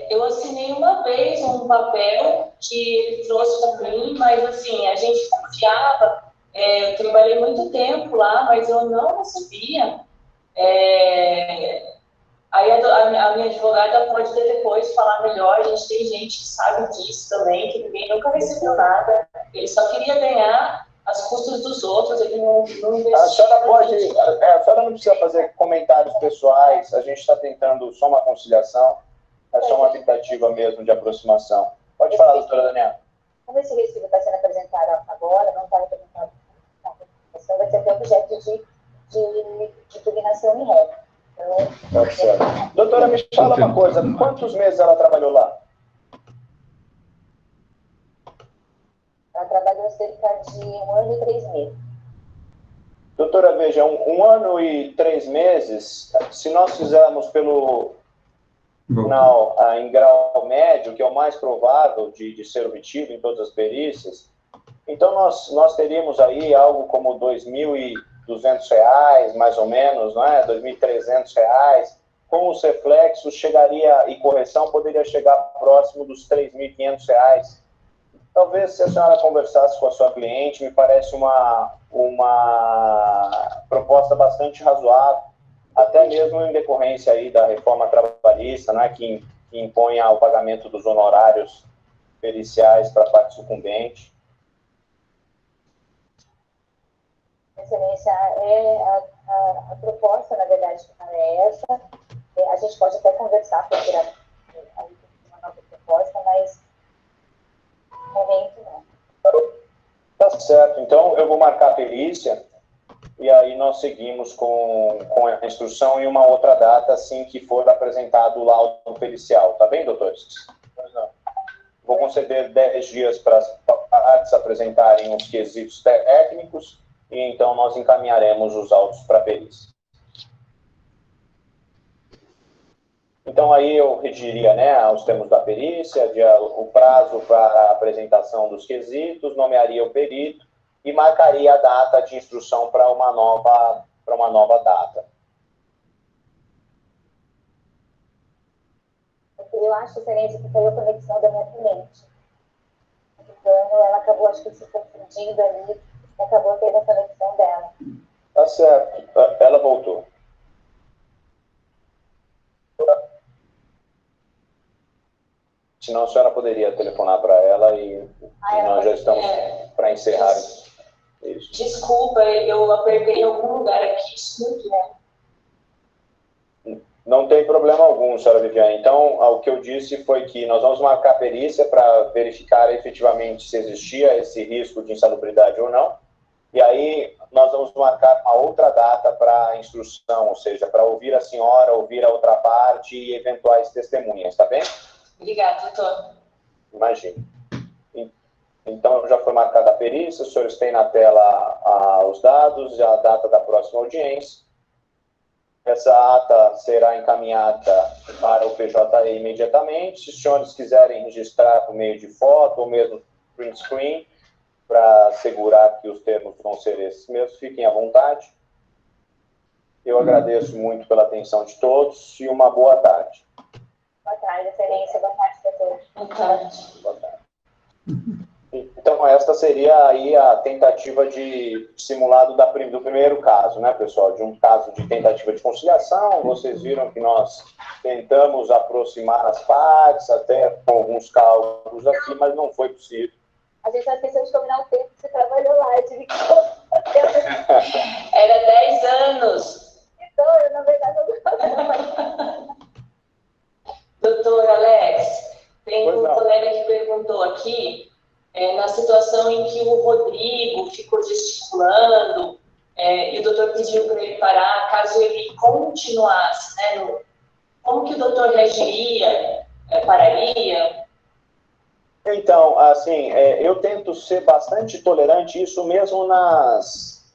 eu assinei uma vez um papel que ele trouxe para mim, mas assim, a gente confiava, eu trabalhei muito tempo lá, mas eu não recebia. Aí a minha advogada pode depois falar melhor, a gente tem gente que sabe disso também, que ninguém nunca recebeu nada, ele só queria ganhar as custas dos outros, ele não investiu. A senhora não precisa fazer comentários pessoais, a gente está tentando só uma conciliação, é só uma tentativa mesmo de aproximação. Pode falar, doutora Daniela. Como esse recibo está sendo apresentado agora, não está apresentado na apresentação, vai ser até objeto de impugnação em ré. Então, Tá certo. Doutora, me fala uma coisa, quantos meses ela trabalhou lá? Ela trabalhou cerca de 1 ano e 3 meses. Doutora, veja, 1 ano e 3 meses, se nós fizermos pelo tribunal em grau médio, que é o mais provável de ser obtido em todas as perícias, então nós teríamos aí algo como R$2.200, mais ou menos, não é? R$2.300, com os reflexos, chegaria, e correção, poderia chegar próximo dos R$ 3.500. Talvez, se a senhora conversasse com a sua cliente, me parece uma proposta bastante razoável, até mesmo em decorrência aí da reforma trabalhista, né, que impõe o pagamento dos honorários periciais para a parte sucumbente. Excelência, a proposta, na verdade, é essa. A gente pode até conversar para tirar uma nova proposta, mas no momento não. Tá certo. Então, eu vou marcar a perícia e aí nós seguimos com a instrução em uma outra data, assim que for apresentado o laudo pericial. Tá bem, doutores? Pois não. Vou conceder 10 dias para as partes apresentarem os quesitos técnicos e então nós encaminharemos os autos para a perícia. Então, aí eu redigiria, né, os termos da perícia, o prazo para a apresentação dos quesitos, nomearia o perito e marcaria a data de instrução para uma nova data. Eu acho, excelência, que foi a conexão da minha cliente. Então, ela acabou, acho que, se confundindo ali, acabou tendo a conexão dela. Tá certo. Ela voltou. Senão a senhora poderia telefonar para ela e nós já estamos para encerrar isso. Desculpa, eu apertei em algum lugar aqui, desculpe, né? Não tem problema algum, senhora Viviane. Então, o que eu disse foi que nós vamos marcar a perícia para verificar efetivamente se existia esse risco de insalubridade ou não. E aí nós vamos marcar uma outra data para a instrução, ou seja, para ouvir a senhora, ouvir a outra parte e eventuais testemunhas, tá bem? Obrigada, doutor. Imagine. Então, já foi marcada a perícia, os senhores têm na tela os dados e a data da próxima audiência. Essa ata será encaminhada para o PJE imediatamente. Se os senhores quiserem registrar por meio de foto ou mesmo print screen, para assegurar que os termos vão ser esses mesmos, fiquem à vontade. Eu agradeço muito pela atenção de todos e uma boa tarde. Boa tarde, excelência. Boa tarde, doutor. Boa tarde. Boa tarde. Então, esta seria aí a tentativa de simulado do primeiro caso, né, pessoal? De um caso de tentativa de conciliação. Vocês viram que nós tentamos aproximar as partes, até com alguns cálculos aqui, mas não foi possível. A gente já esqueceu de combinar o tempo que você trabalhou lá. Eu tive que... Era 10 anos. Então, eu, na verdade, não... Doutor Alex, tem Pois um não. colega que perguntou aqui, na situação em que o Rodrigo ficou gesticulando, e o doutor pediu para ele parar, caso ele continuasse, né? Como que o doutor reagiria? Pararia? Então, assim, eu tento ser bastante tolerante, isso mesmo nas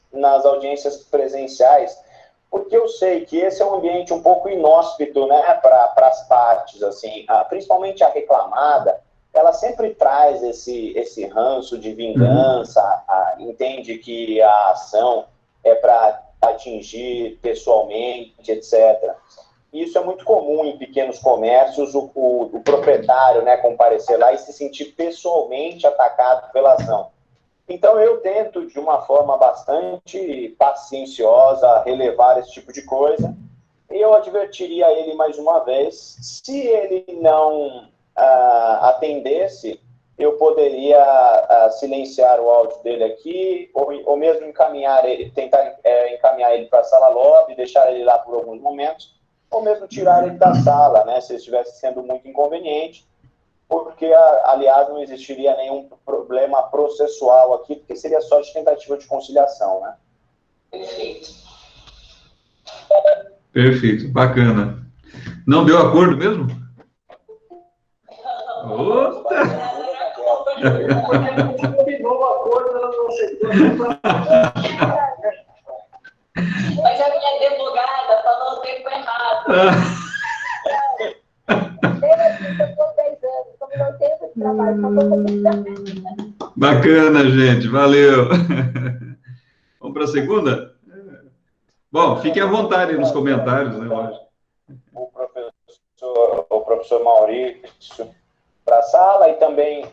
audiências presenciais, porque eu sei que esse é um ambiente um pouco inóspito, né, para as partes, assim, principalmente a reclamada, ela sempre traz esse ranço de vingança, entende que a ação é para atingir pessoalmente, etc. Isso é muito comum em pequenos comércios, o proprietário, né, comparecer lá e se sentir pessoalmente atacado pela ação. Então, eu tento, de uma forma bastante pacienciosa, relevar esse tipo de coisa. E eu advertiria ele mais uma vez. Se ele não atendesse, eu poderia silenciar o áudio dele aqui, ou mesmo tentar encaminhar ele para a sala lobby, deixar ele lá por alguns momentos, ou mesmo tirar ele da sala, né, se ele estivesse sendo muito inconveniente. Porque, aliás, não existiria nenhum problema processual aqui, porque seria só de tentativa de conciliação, né? Perfeito. Perfeito, bacana. Não deu acordo mesmo? Opa! Porque não combinou o acordo, ela não aceitou. Mas a minha advogada falou o tempo errado. Bacana, gente, valeu. Vamos para a segunda? Bom, fiquem à vontade nos comentários, né, lógico. O professor Maurício para a sala, e também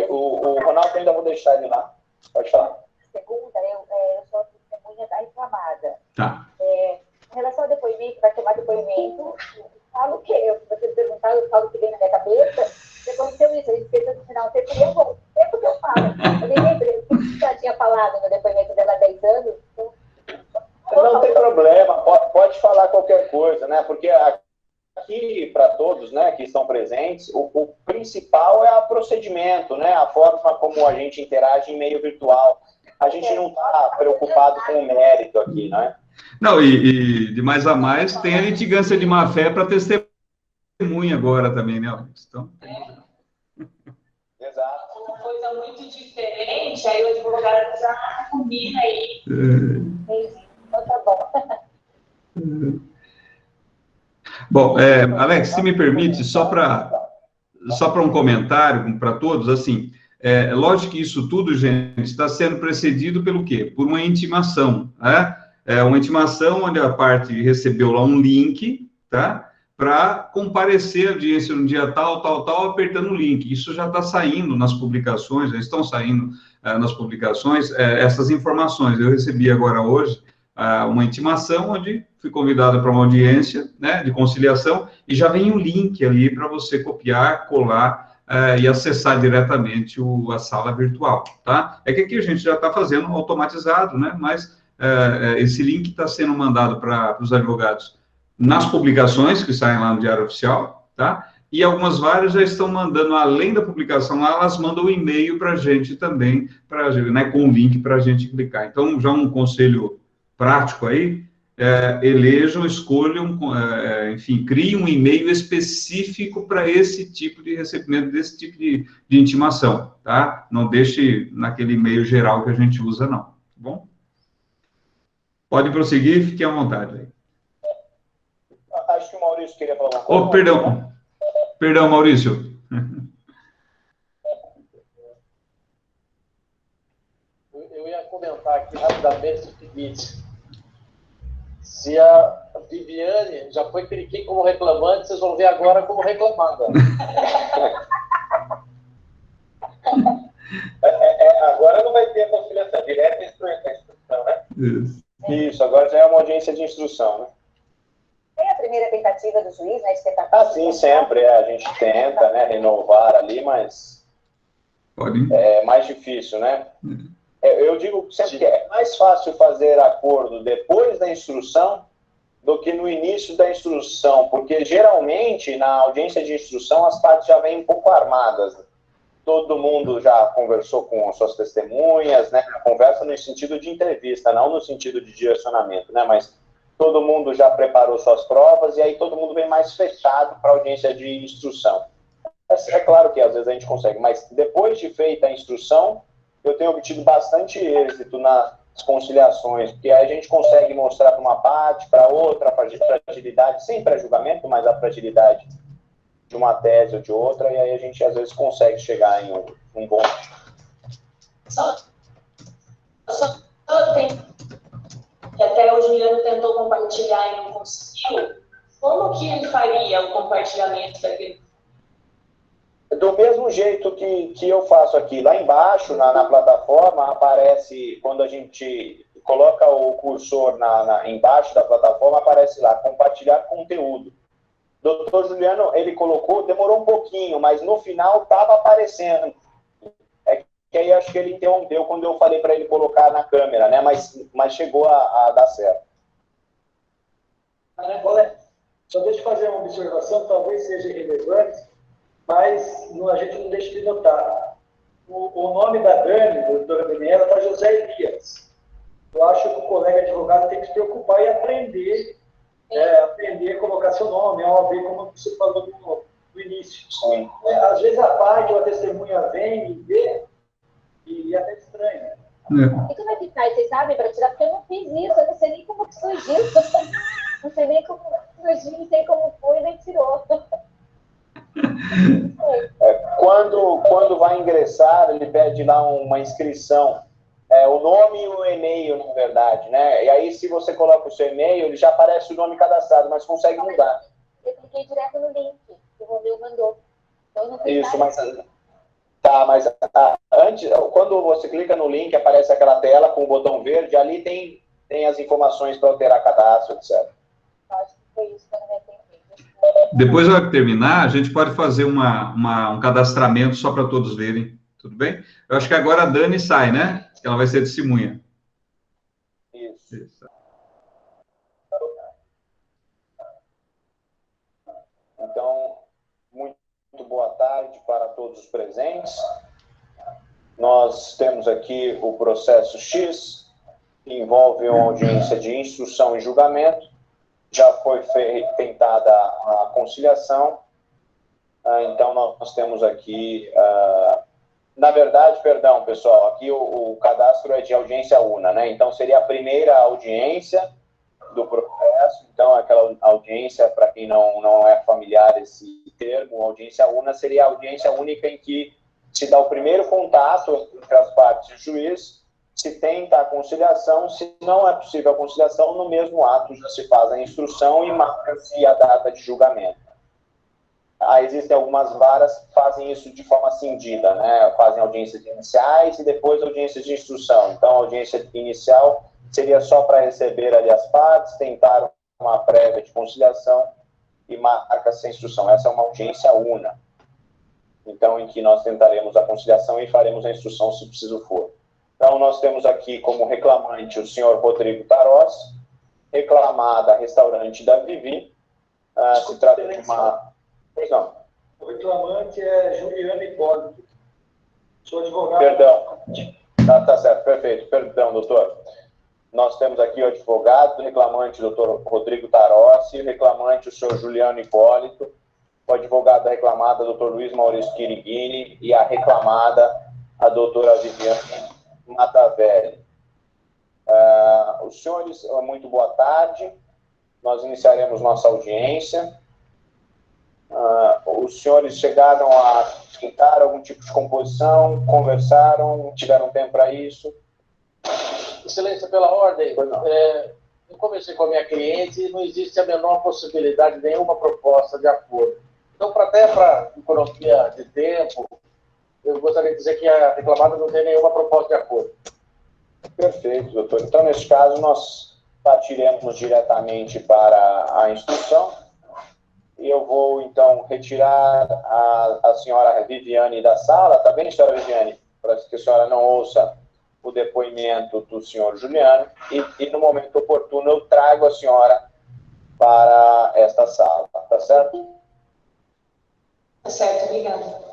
o Ronaldo, ainda vou deixar ele lá. Pode falar. Segunda, eu sou testemunha da reclamada. Tá. Em relação ao depoimento, vai tomar depoimento, eu falo o quê? Você perguntar, eu falo o que vem na minha cabeça. Se aconteceu isso, a gente pensa no final, sempre eu vou, sempre que eu falo. Eu nem lembrei o que você já tinha falado no depoimento dela há 10 anos. Então, não tem problema, pode falar qualquer coisa, né? Porque aqui, para todos, né, que estão presentes, o principal é o procedimento, né? A forma como a gente interage em meio virtual. A gente não está preocupado com o mérito aqui, né? Não, e de mais a mais, tem a litigância de má-fé para testemunha agora também, né, Alex? Então, Exato. Uma coisa muito diferente, aí o advogado já combina aí. entendi. Então tá bom. Bom, Alex, se me permite, só para um comentário para todos, assim, lógico que isso tudo, gente, está sendo precedido pelo quê? Por uma intimação, né? Uma intimação onde a parte recebeu lá um link, tá? Para comparecer à audiência no dia tal, apertando o link. Isso já está saindo nas publicações, já estão saindo nas publicações essas informações. Eu recebi agora hoje uma intimação onde fui convidado para uma audiência, né, de conciliação, e já vem o link ali para você copiar, colar e acessar diretamente a sala virtual, tá? É que aqui a gente já está fazendo automatizado, né, mas esse link está sendo mandado para os advogados nas publicações que saem lá no Diário Oficial, tá? E algumas várias já estão mandando, além da publicação lá, elas mandam um e-mail para a gente também, né, com o link para a gente clicar. Então, já um conselho prático aí, elejam, escolham, enfim, criem um e-mail específico para esse tipo de recebimento, desse tipo de intimação, tá? Não deixe naquele e-mail geral que a gente usa, não, tá bom? Pode prosseguir, fique à vontade aí. Acho que o Maurício queria falar uma coisa. Oh, perdão. Perdão, Maurício. Eu ia comentar aqui rapidamente o seguinte. Se a Viviane já foi cliquei como reclamante, vocês vão ver agora como reclamada. Agora não vai ter a conciliação direta e instrução, né? Isso, agora já é uma audiência de instrução, né? Tem a primeira tentativa do juiz, né, de tentar... Sim, sempre. A gente tenta, né, renovar ali, mas é mais difícil, né? Eu digo sempre que é mais fácil fazer acordo depois da instrução do que no início da instrução, porque geralmente na audiência de instrução as partes já vêm um pouco armadas. Todo mundo já conversou com suas testemunhas, né? Conversa no sentido de entrevista, não no sentido de direcionamento, né? Mas todo mundo já preparou suas provas e aí todo mundo vem mais fechado para a audiência de instrução. É claro que às vezes a gente consegue, mas depois de feita a instrução, eu tenho obtido bastante êxito nas conciliações, porque aí a gente consegue mostrar para uma parte, para outra, a fragilidade, sem pré-julgamento, mas a fragilidade de uma tese ou de outra, e aí a gente às vezes consegue chegar em um bom... Só tem... que até o Juliano tentou compartilhar e não conseguiu. Como que ele faria o compartilhamento daquele? Do mesmo jeito que eu faço aqui, lá embaixo, na plataforma, aparece, quando a gente coloca o cursor embaixo da plataforma, aparece lá, compartilhar conteúdo. Doutor Juliano, ele colocou, demorou um pouquinho, mas no final estava aparecendo. Que aí acho que ele interrompeu quando eu falei para ele colocar na câmera, né? Mas chegou a dar certo. Só deixa eu fazer uma observação, talvez seja relevante, mas a gente não deixa de notar. O nome da Dani, doutora Daniela, está José Elias. Eu acho que o colega advogado tem que se preocupar e aprender a colocar seu nome, a OAB, como você falou no início. Sim. Às vezes a parte ou a testemunha vem e vê, e é até estranho, né? E como é que faz? Vocês sabem para tirar? Porque eu não fiz isso, eu não sei nem como que surgiu. Não sei nem como surgiu, não sei como foi, nem tirou. Quando vai ingressar, ele pede lá uma inscrição. O nome e o e-mail, na verdade, né? E aí, se você coloca o seu e-mail, ele já aparece o nome cadastrado, mas consegue mudar. Eu cliquei direto no link que Rodrigo mandou. Então, não tem Isso, nada. mas... Tá, mas antes, quando você clica no link, aparece aquela tela com o botão verde, ali tem as informações para alterar cadastro, etc. Acho que foi isso que eu não entendi. Depois, na hora que terminar, a gente pode fazer um cadastramento só para todos verem. Tudo bem? Eu acho que agora a Dani sai, né? Ela vai ser testemunha. Isso. Então, muito boa tarde para todos os presentes. Nós temos aqui o processo X, que envolve uma audiência de instrução e julgamento. Já foi tentada a conciliação. Então, nós temos aqui... na verdade, perdão, pessoal, aqui o cadastro é de audiência una, né? Então, seria a primeira audiência do processo. Então, aquela audiência, para quem não é familiar esse termo, audiência una seria a audiência única em que se dá o primeiro contato entre as partes e o juiz, se tenta a conciliação, se não é possível a conciliação, no mesmo ato já se faz a instrução e marca-se a data de julgamento. Existem algumas varas que fazem isso de forma cindida, né? Fazem audiências iniciais e depois audiências de instrução. Então, a audiência inicial seria só para receber ali as partes, tentar uma prévia de conciliação e marca-se a instrução. Essa é uma audiência una. Então, em que nós tentaremos a conciliação e faremos a instrução se preciso for. Então, nós temos aqui como reclamante o senhor Rodrigo Tarós, reclamada restaurante da Vivi. Se trata de uma... Pois não. O reclamante é Juliano Hipólito. Sou advogado. Perdão. Tá certo, perfeito. Perdão, doutor. Nós temos aqui o advogado, o reclamante, o doutor Rodrigo Tarossi, o reclamante, o senhor Juliano Hipólito, o advogado da reclamada, o doutor Luiz Maurício Quiriguini, e a reclamada, a doutora Viviane Matavelli. Os senhores, muito boa tarde. Nós iniciaremos nossa audiência. Os senhores chegaram a tentar algum tipo de composição, conversaram, tiveram tempo para isso? Excelência, pela ordem, eu conversei com a minha cliente e não existe a menor possibilidade de nenhuma proposta de acordo. Então, até para economia de tempo, eu gostaria de dizer que a reclamada não tem nenhuma proposta de acordo. Perfeito, doutor. Então, nesse caso, nós partiremos diretamente para a instrução. E eu vou, então, retirar a senhora Viviane da sala, tá bem, senhora Viviane? Para que a senhora não ouça o depoimento do senhor Juliano. E no momento oportuno, eu trago a senhora para esta sala, tá certo? Tá certo, obrigada.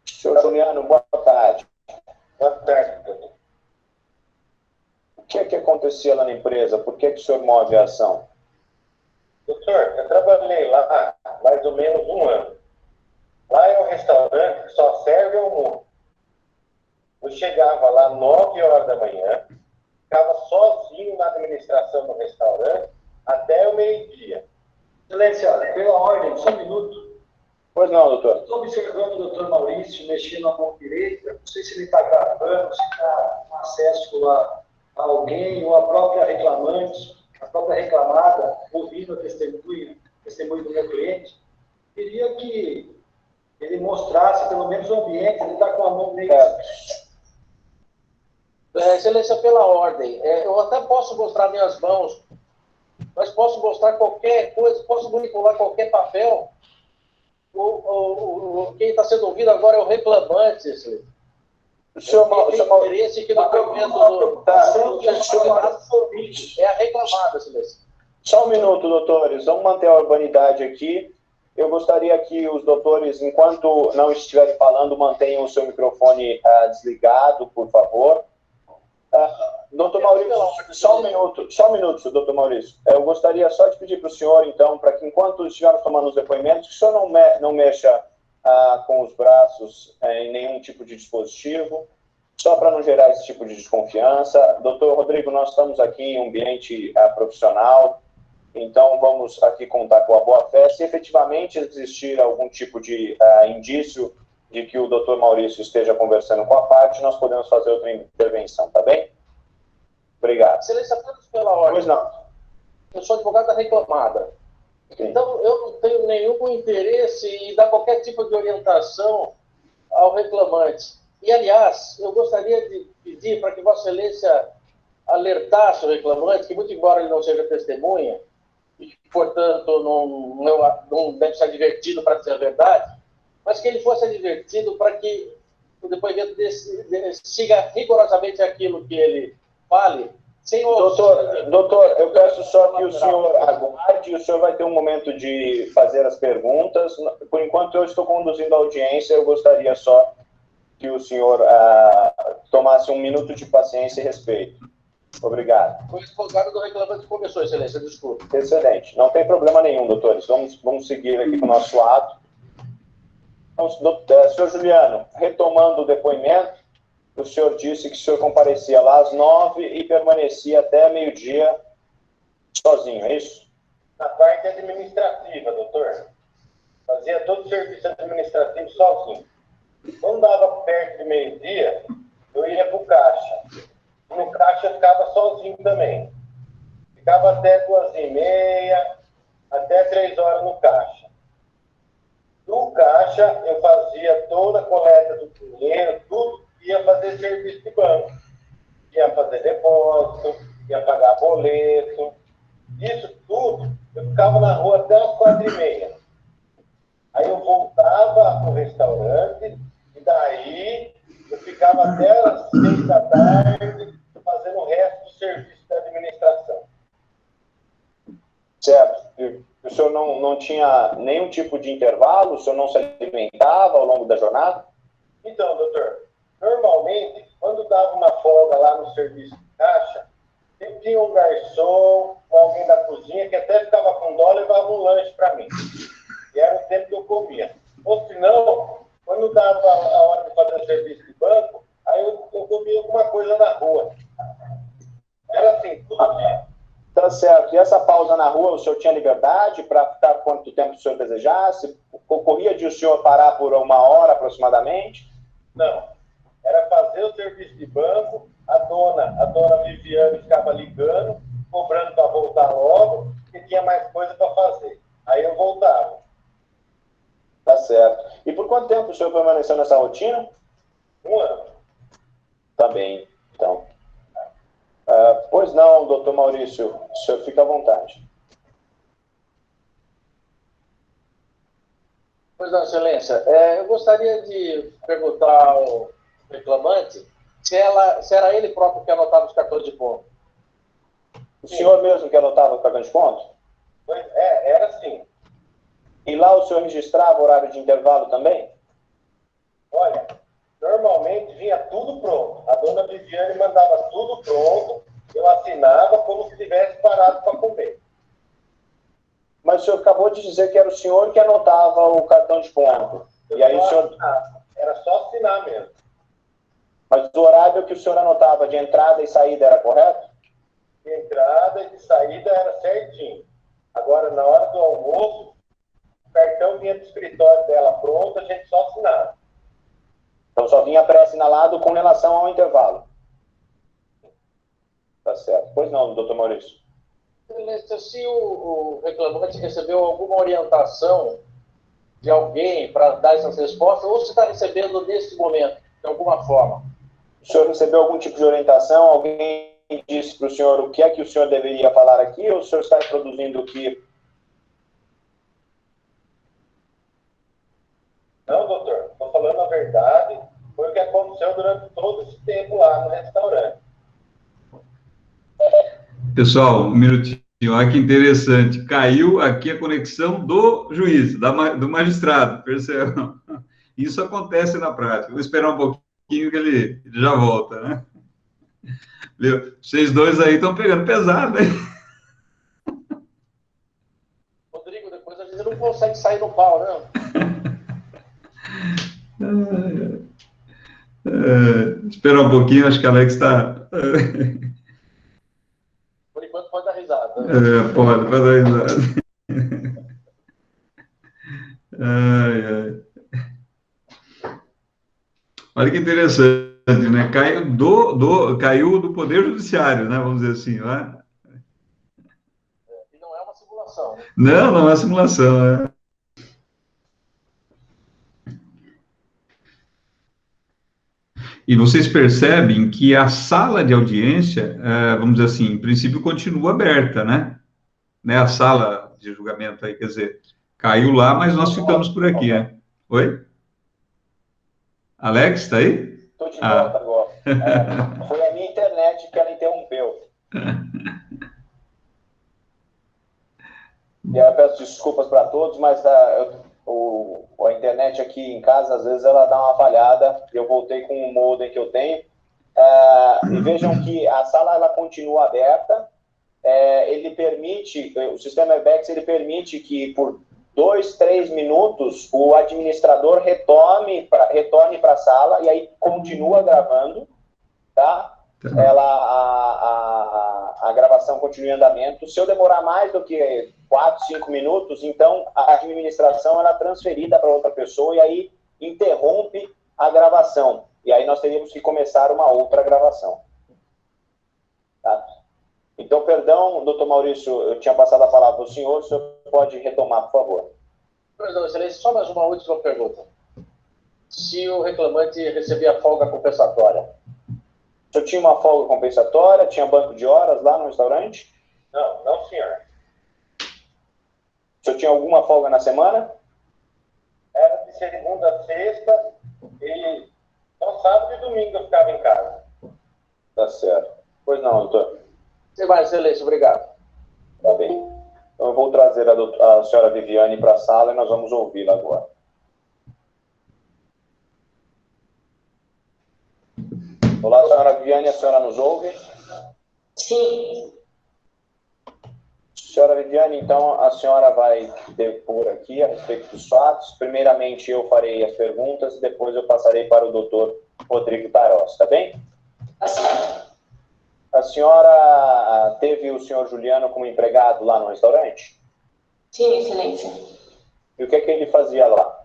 Senhor Juliano, boa tarde. Boa tarde, doutor. O que é que acontecia lá na empresa? Por que o senhor move a ação? Doutor, eu trabalhei lá mais ou menos 1 ano. Lá é um restaurante que só serve almoço. Eu chegava lá 9 horas da manhã, ficava sozinho na administração do restaurante até o meio-dia. Excelência, pela ordem, só um minuto. Pois não, doutor. Estou observando o doutor Maurício mexendo a mão direita. Não sei se ele está gravando, se está com acesso a alguém ou a própria reclamante, a própria reclamada, ouvindo o testemunho do meu cliente. Queria que ele mostrasse pelo menos o ambiente. Ele está com a mão meio... Excelência, pela ordem, eu até posso mostrar minhas mãos, mas posso mostrar qualquer coisa, posso manipular qualquer papel. Quem está sendo ouvido agora é o reclamante, excelência. O senhor interesse que no momento é a reclamada, excelência. Só um minuto, doutores. Vamos manter a urbanidade aqui. Eu gostaria que os doutores, enquanto não estiverem falando, mantenham o seu microfone desligado, por favor. Doutor Maurício, só um minuto, doutor Maurício. Eu gostaria só de pedir para o senhor, então, para que enquanto estivermos tomando os depoimentos, que o senhor não mexa com os braços em nenhum tipo de dispositivo, só para não gerar esse tipo de desconfiança. Doutor Rodrigo, nós estamos aqui em um ambiente profissional, então vamos aqui contar com a boa-fé. Se efetivamente existir algum tipo de indício de que o doutor Maurício esteja conversando com a parte, nós podemos fazer outra intervenção, tá bem? Obrigado. Excelência, todos pela ordem. Pois não. eu sou advogado da reclamada. Então, eu não tenho nenhum interesse em dar qualquer tipo de orientação ao reclamante. E, aliás, eu gostaria de pedir para que Vossa Excelência alertasse o reclamante, que, muito embora ele não seja testemunha, e que, portanto, não deve ser advertido para dizer a verdade, mas que ele fosse advertido para que o depoimento siga rigorosamente aquilo que ele fale, sem Doutor, eu peço só que o senhor aguarde, o senhor vai ter um momento de fazer as perguntas. Por enquanto, eu estou conduzindo a audiência, eu gostaria só que o senhor tomasse um minuto de paciência e respeito. Obrigado. O advogado do reclamante começou, Excelência, desculpe. Excelente. Não tem problema nenhum, doutores. Vamos seguir aqui com o nosso ato. Então, senhor Juliano, retomando o depoimento, o senhor disse que o senhor comparecia lá às 9 e permanecia até meio-dia sozinho, é isso? Na parte administrativa, doutor. Fazia todo o serviço administrativo sozinho. Quando dava perto de meio-dia, eu ia para o caixa. E no caixa eu ficava sozinho também. Ficava até 2h30, até 3 horas no caixa. No caixa, eu fazia toda a coleta do dinheiro, tudo, ia fazer serviço de banco. Ia fazer depósito, ia pagar boleto. Isso tudo, eu ficava na rua até as 4h30. Aí eu voltava para o restaurante, e daí eu ficava até as 6 da tarde, fazendo o resto do serviço da administração. Certo. O senhor não tinha nenhum tipo de intervalo? O senhor não se alimentava ao longo da jornada? Então, doutor, normalmente, quando dava uma folga lá no serviço de caixa, sempre tinha um garçom, alguém da cozinha, que até ficava com dó e levava um lanche para mim. E era o tempo que eu comia. Ou senão, quando dava a hora de fazer o serviço de banco, aí eu comia alguma coisa na rua. Era assim, todo dia. Tá certo. E essa pausa na rua, o senhor tinha liberdade para ficar quanto tempo o senhor desejasse? Ocorria de o senhor parar por 1 hora aproximadamente? Não. Era fazer o serviço de banco, a dona Viviane ficava ligando, cobrando para voltar logo, porque tinha mais coisa para fazer. Aí eu voltava. Tá certo. E por quanto tempo o senhor permaneceu nessa rotina? 1 ano. Tá bem, então. Pois não, doutor Maurício, o senhor fica à vontade. Pois não, Excelência. Eu gostaria de perguntar ao reclamante se era ele próprio que anotava os cartões de ponto. O senhor mesmo que anotava o cartão de ponto? Pois era assim. E lá o senhor registrava o horário de intervalo também? Olha, normalmente vinha tudo pronto. A dona Viviane mandava tudo pronto, eu assinava como se tivesse parado para comer. Mas o senhor acabou de dizer que era o senhor que anotava o cartão de ponto. E aí o senhor... Era só assinar mesmo. Mas o horário que o senhor anotava de entrada e saída era correto? De entrada e de saída era certinho. Agora, na hora do almoço, o cartão vinha do escritório dela pronto, a gente só assinava. Então só vinha pré-assinalado com relação ao intervalo. Tá certo. Pois não, doutor Maurício. Se o reclamante recebeu alguma orientação de alguém para dar essas respostas, ou se está recebendo nesse momento, de alguma forma? O senhor recebeu algum tipo de orientação? Alguém disse para o senhor o que é que o senhor deveria falar aqui, ou o senhor está reproduzindo o que... Não, doutor, estou falando a verdade. Foi o que aconteceu durante todo esse tempo lá no restaurante. Pessoal, um minutinho, olha que interessante. Caiu aqui a conexão do juiz, do magistrado, percebam? Isso acontece na prática. Vou esperar um pouquinho que ele já volta, né? Viu? Vocês dois aí estão pegando pesado, hein? Rodrigo, depois a gente não consegue sair no pau, né? Esperar um pouquinho, acho que a Alex está... Por enquanto pode dar risada. Né? Pode dar risada. Olha que interessante, né? Caiu do Poder Judiciário, né? Vamos dizer assim, né? Não, não é simulação, é. E vocês percebem que a sala de audiência, vamos dizer assim, em princípio continua aberta, né? A sala de julgamento aí, quer dizer, caiu lá, mas nós ficamos por aqui, né? Oi? Alex, está aí? Estou de volta agora. Foi a minha internet que ela interrompeu. E eu peço desculpas para todos, mas a internet aqui em casa, às vezes, ela dá uma falhada. Eu voltei com o modem que eu tenho. E vejam que a sala ela continua aberta. Ele permite, o sistema Webex, ele permite que por 2, 3 minutos o administrador retorne para a sala e aí continua gravando, tá? A gravação continua em andamento. Se eu demorar mais do que 4, 5 minutos, então a administração ela é transferida para outra pessoa e aí interrompe a gravação. E aí nós teríamos que começar uma outra gravação. Tá? Então, perdão, doutor Maurício, eu tinha passado a palavra para o senhor pode retomar, por favor. Presidente, excelência, só mais uma última pergunta. Se o reclamante recebia folga compensatória? O senhor tinha uma folga compensatória? Tinha banco de horas lá no restaurante? Não, não, senhor. O senhor tinha alguma folga na semana? Era de segunda a sexta e só sábado e domingo eu ficava em casa. Tá certo. Pois não, doutor. Sem mais, excelência, obrigado. Tá bem. Então eu vou trazer a senhora Viviane para a sala e nós vamos ouvi-la agora. Olá, senhora Viviane, a senhora nos ouve? Sim. Senhora Viviane, então a senhora vai depor aqui a respeito dos fatos. Primeiramente eu farei as perguntas, depois eu passarei para o doutor Rodrigo Tarós, tá bem? Tá certo. A senhora teve o senhor Juliano como empregado lá no restaurante? Sim, excelência. E o que é que ele fazia lá?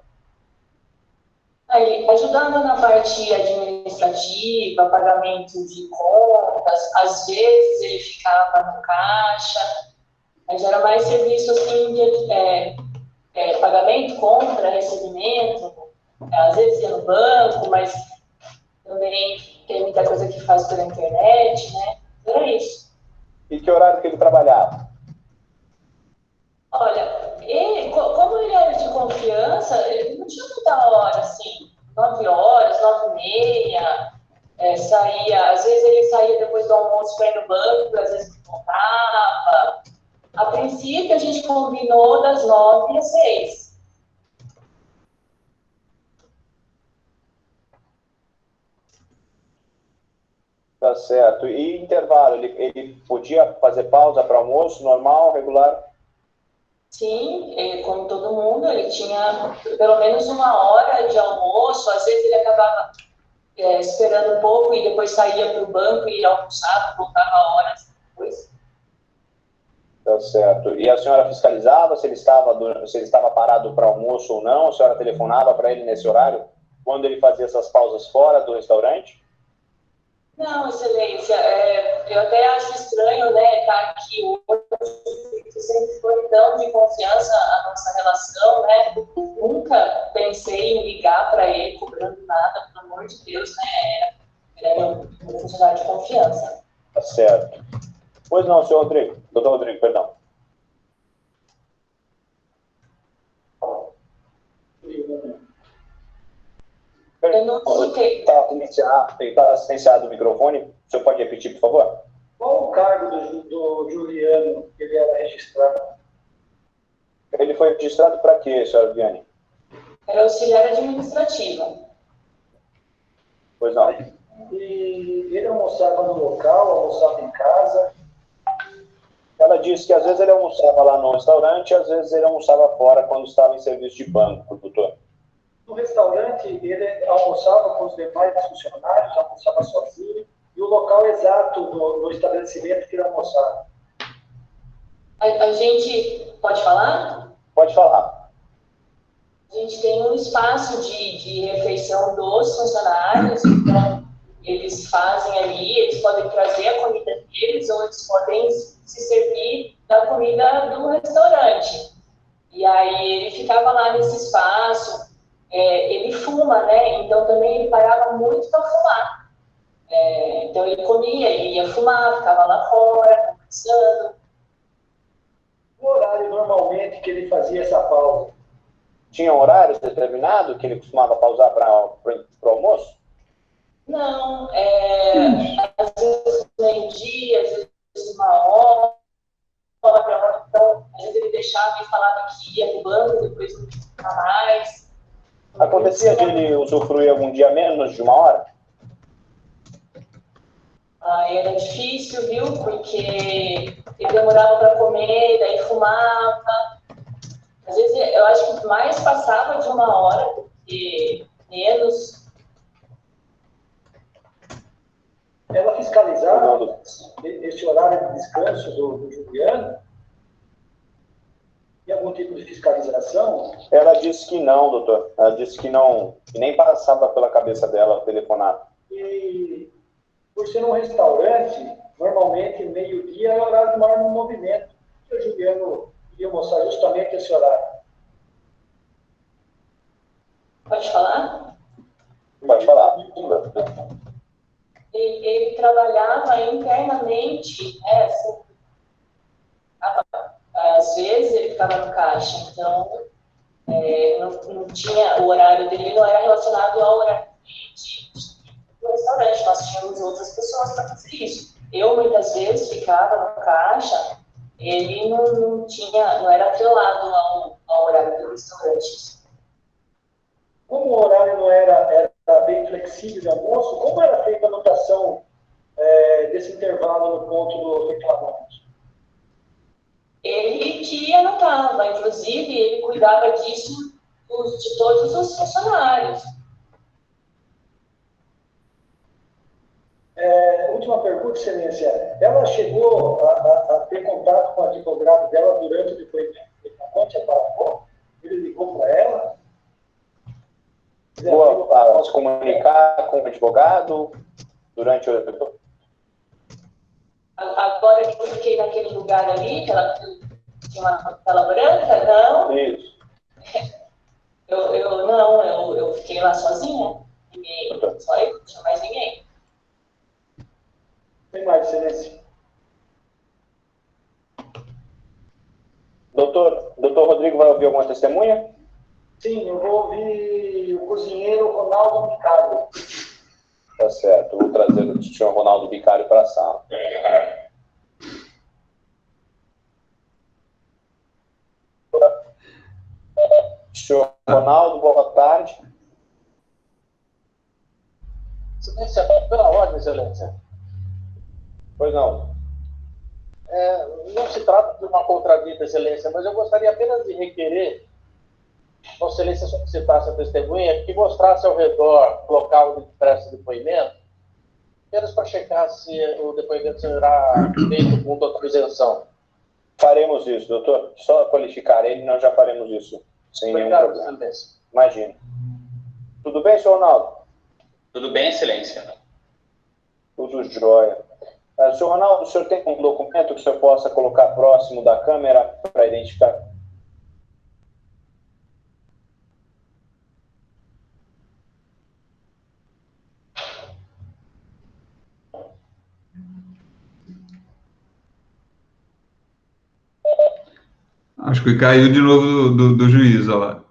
Aí, ajudando na parte administrativa, pagamento de contas, às vezes ele ficava no caixa, mas era mais serviço assim de pagamento, compra, recebimento, às vezes ia no banco, mas também tem muita coisa que faz pela internet, né? Era isso. E que horário que ele trabalhava? Olha, como ele era de confiança, ele não tinha muita hora, assim, 9 horas, 9h30, saía, às vezes ele saía depois do almoço para ir no banco, às vezes voltava. A princípio, a gente combinou das 9 às 6. Tá certo. E intervalo, ele podia fazer pausa para almoço normal, regular? Sim, como todo mundo, ele tinha pelo menos 1 hora de almoço, às vezes ele acabava esperando um pouco e depois saía para o banco e almoçava, voltava horas depois. Tá certo. E a senhora fiscalizava se ele estava parado para almoço ou não? A senhora telefonava para ele nesse horário, quando ele fazia essas pausas fora do restaurante? Não, excelência, eu até acho estranho, né, estar aqui hoje, sempre foi tão de confiança a nossa relação, né, nunca pensei em ligar para ele cobrando nada, pelo amor de Deus, né, ele é um funcionário de confiança. Tá certo. Pois não, senhor Rodrigo, doutor Rodrigo, perdão. Eu não escutei. Está silenciado o microfone. O senhor pode repetir, por favor? Qual o cargo do Juliano que ele era registrado? Ele foi registrado para quê, senhora Viviane? Era auxiliar administrativa. Pois não. E ele almoçava no local, almoçava em casa? Ela disse que às vezes ele almoçava lá no restaurante, às vezes ele almoçava fora quando estava em serviço de banco, doutor. No restaurante, ele almoçava com os demais funcionários, almoçava sozinho, e o local exato do estabelecimento que ele almoçava. A gente pode falar? Pode falar. A gente tem um espaço de refeição dos funcionários, então eles fazem ali, eles podem trazer a comida deles ou eles podem se servir da comida do restaurante. E aí ele ficava lá nesse espaço, ele fuma, né? Então também ele parava muito para fumar. Então ele comia, ele ia fumar, ficava lá fora, conversando. O horário normalmente que ele fazia essa pausa? Tinha um horário determinado que ele costumava pausar para o almoço? Não, às vezes meio-dia, às vezes 1 hora, então às vezes ele deixava e falava que ia no banco, depois não ia mais. Acontecia de ele usufruir algum dia menos de 1 hora? Era difícil, viu? Porque ele demorava para comer, daí fumava. Às vezes eu acho que mais passava de 1 hora do que menos. Ela fiscalizava esse horário de descanso do Juliano? Tem algum tipo de fiscalização? Ela disse que não, doutor. Ela disse que não, que nem passava pela cabeça dela o telefonado. E por ser um restaurante, normalmente meio-dia é o horário de maior movimento. O Juliano ia mostrar justamente esse horário. Pode falar? Pode falar. Ele trabalhava internamente, assim, às vezes ele ficava no caixa, então não tinha, o horário dele não era relacionado ao horário do restaurante, nós tínhamos outras pessoas para fazer isso. Eu muitas vezes ficava no caixa, ele não era atrelado ao horário do restaurante. Como o horário não era bem flexível de almoço, como era feita a anotação desse intervalo no ponto do reclamante? Ele que anotava, inclusive ele cuidava disso de todos os funcionários. Última pergunta, Excelência. Ela chegou a ter contato com o advogado dela durante o depoimento? Ele ligou para ela? Para se comunicar com o advogado durante o... Agora que eu fiquei naquele lugar ali, que ela tinha uma tela branca, não. Isso. Eu fiquei lá sozinha. Ninguém, só eu, não tinha mais ninguém. Tem mais, Excelência. Doutor Rodrigo vai ouvir alguma testemunha? Sim, eu vou ouvir o cozinheiro Ronaldo Bicário. Tá certo, vou trazer o senhor Ronaldo Bicário para a sala. Senhor Ronaldo, boa tarde. Excelência, pela ordem, Excelência. Pois não. Não se trata de uma contradita, Excelência, mas eu gostaria apenas de requerer Vossa Excelência solicitasse a testemunha que mostrasse ao redor o local de presta de depoimento, apenas para checar se o depoimento será feito com total isenção. Faremos isso, doutor. Só qualificar ele, nós já faremos isso. Sem nenhum problema. Excelência. Imagina. Tudo bem, senhor Ronaldo? Tudo bem, Excelência. Tudo jóia. Senhor Ronaldo, o senhor tem um documento que o senhor possa colocar próximo da câmera para identificar? Acho que caiu de novo do juiz, olha lá.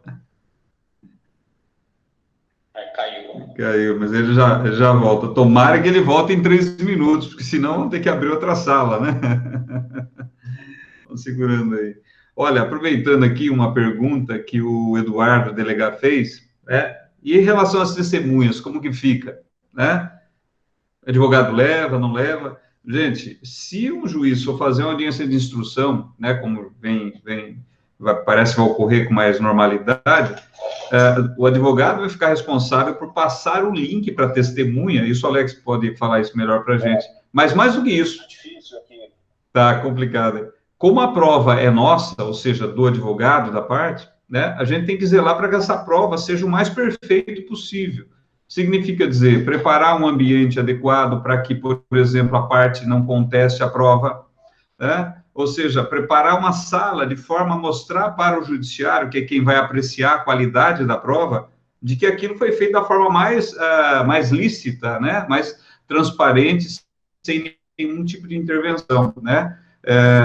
Caiu, mas ele já volta. Tomara que ele volte em 3 minutos, porque senão vamos ter que abrir outra sala, né? Vamos segurando aí. Olha, aproveitando aqui uma pergunta que o Eduardo, delegado, fez, e em relação às testemunhas, como que fica? Né? Advogado leva, não leva? Gente, se um juiz for fazer uma audiência de instrução, né, como parece que vai ocorrer com mais normalidade, o advogado vai ficar responsável por passar o link para a testemunha, isso o Alex pode falar isso melhor para a gente, mas mais do que isso, Difícil aqui. tá complicado. Como a prova é nossa, ou seja, do advogado, da parte, né, a gente tem que zelar para que essa prova seja o mais perfeito possível. significa dizer, preparar um ambiente adequado para que, por exemplo, a parte não conteste a prova, né? Ou seja, preparar uma sala de forma a mostrar para o judiciário, que é quem vai apreciar a qualidade da prova, de que aquilo foi feito da forma mais lícita, né? Mais transparente, sem nenhum tipo de intervenção, né?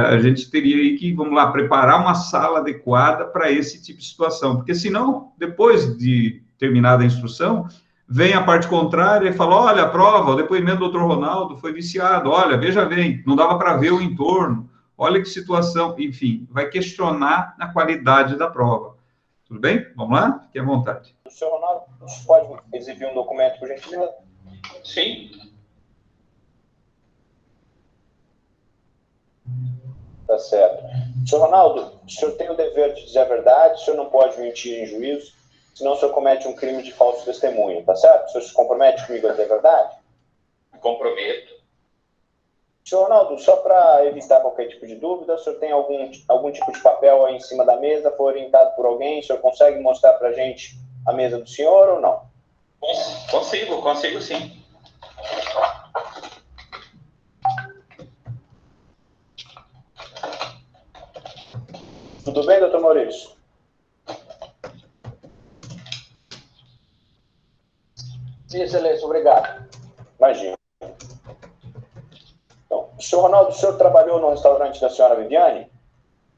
A gente teria aí que, vamos lá, preparar uma sala adequada para esse tipo de situação, porque senão, depois de terminada a instrução, vem a parte contrária e fala, olha, a prova, o depoimento do doutor Ronaldo foi viciado, olha, veja bem, não dava para ver o entorno, olha que situação, enfim, vai questionar a qualidade da prova. Tudo bem? Vamos lá? Fique à vontade. O senhor Ronaldo, pode exibir um documento, por gentileza? Sim. Tá certo. Senhor Ronaldo, o senhor tem o dever de dizer a verdade, o senhor não pode mentir em juízo, senão o senhor comete um crime de falso testemunho, tá certo? O senhor se compromete comigo a dizer a verdade? Me comprometo. Senhor Ronaldo, só para evitar qualquer tipo de dúvida, o senhor tem algum tipo de papel aí em cima da mesa, foi orientado por alguém, o senhor consegue mostrar para a gente a mesa do senhor ou não? Consigo sim. Tudo bem, doutor Maurício? Sim, excelência, obrigado. Imagina. Então, senhor Ronaldo, o senhor trabalhou no restaurante da senhora Viviane?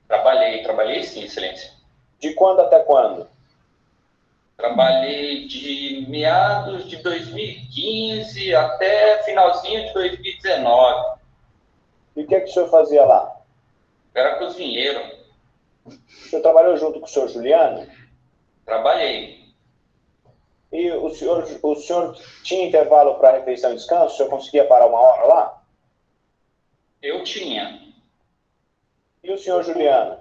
Trabalhei sim, excelência. De quando até quando? Trabalhei de meados de 2015 até finalzinho de 2019. E o que o senhor fazia lá? Era cozinheiro. O senhor trabalhou junto com o senhor Juliano? Trabalhei. E o senhor tinha intervalo para refeição e descanso? O senhor conseguia parar uma hora lá? Eu tinha. E o senhor Juliano?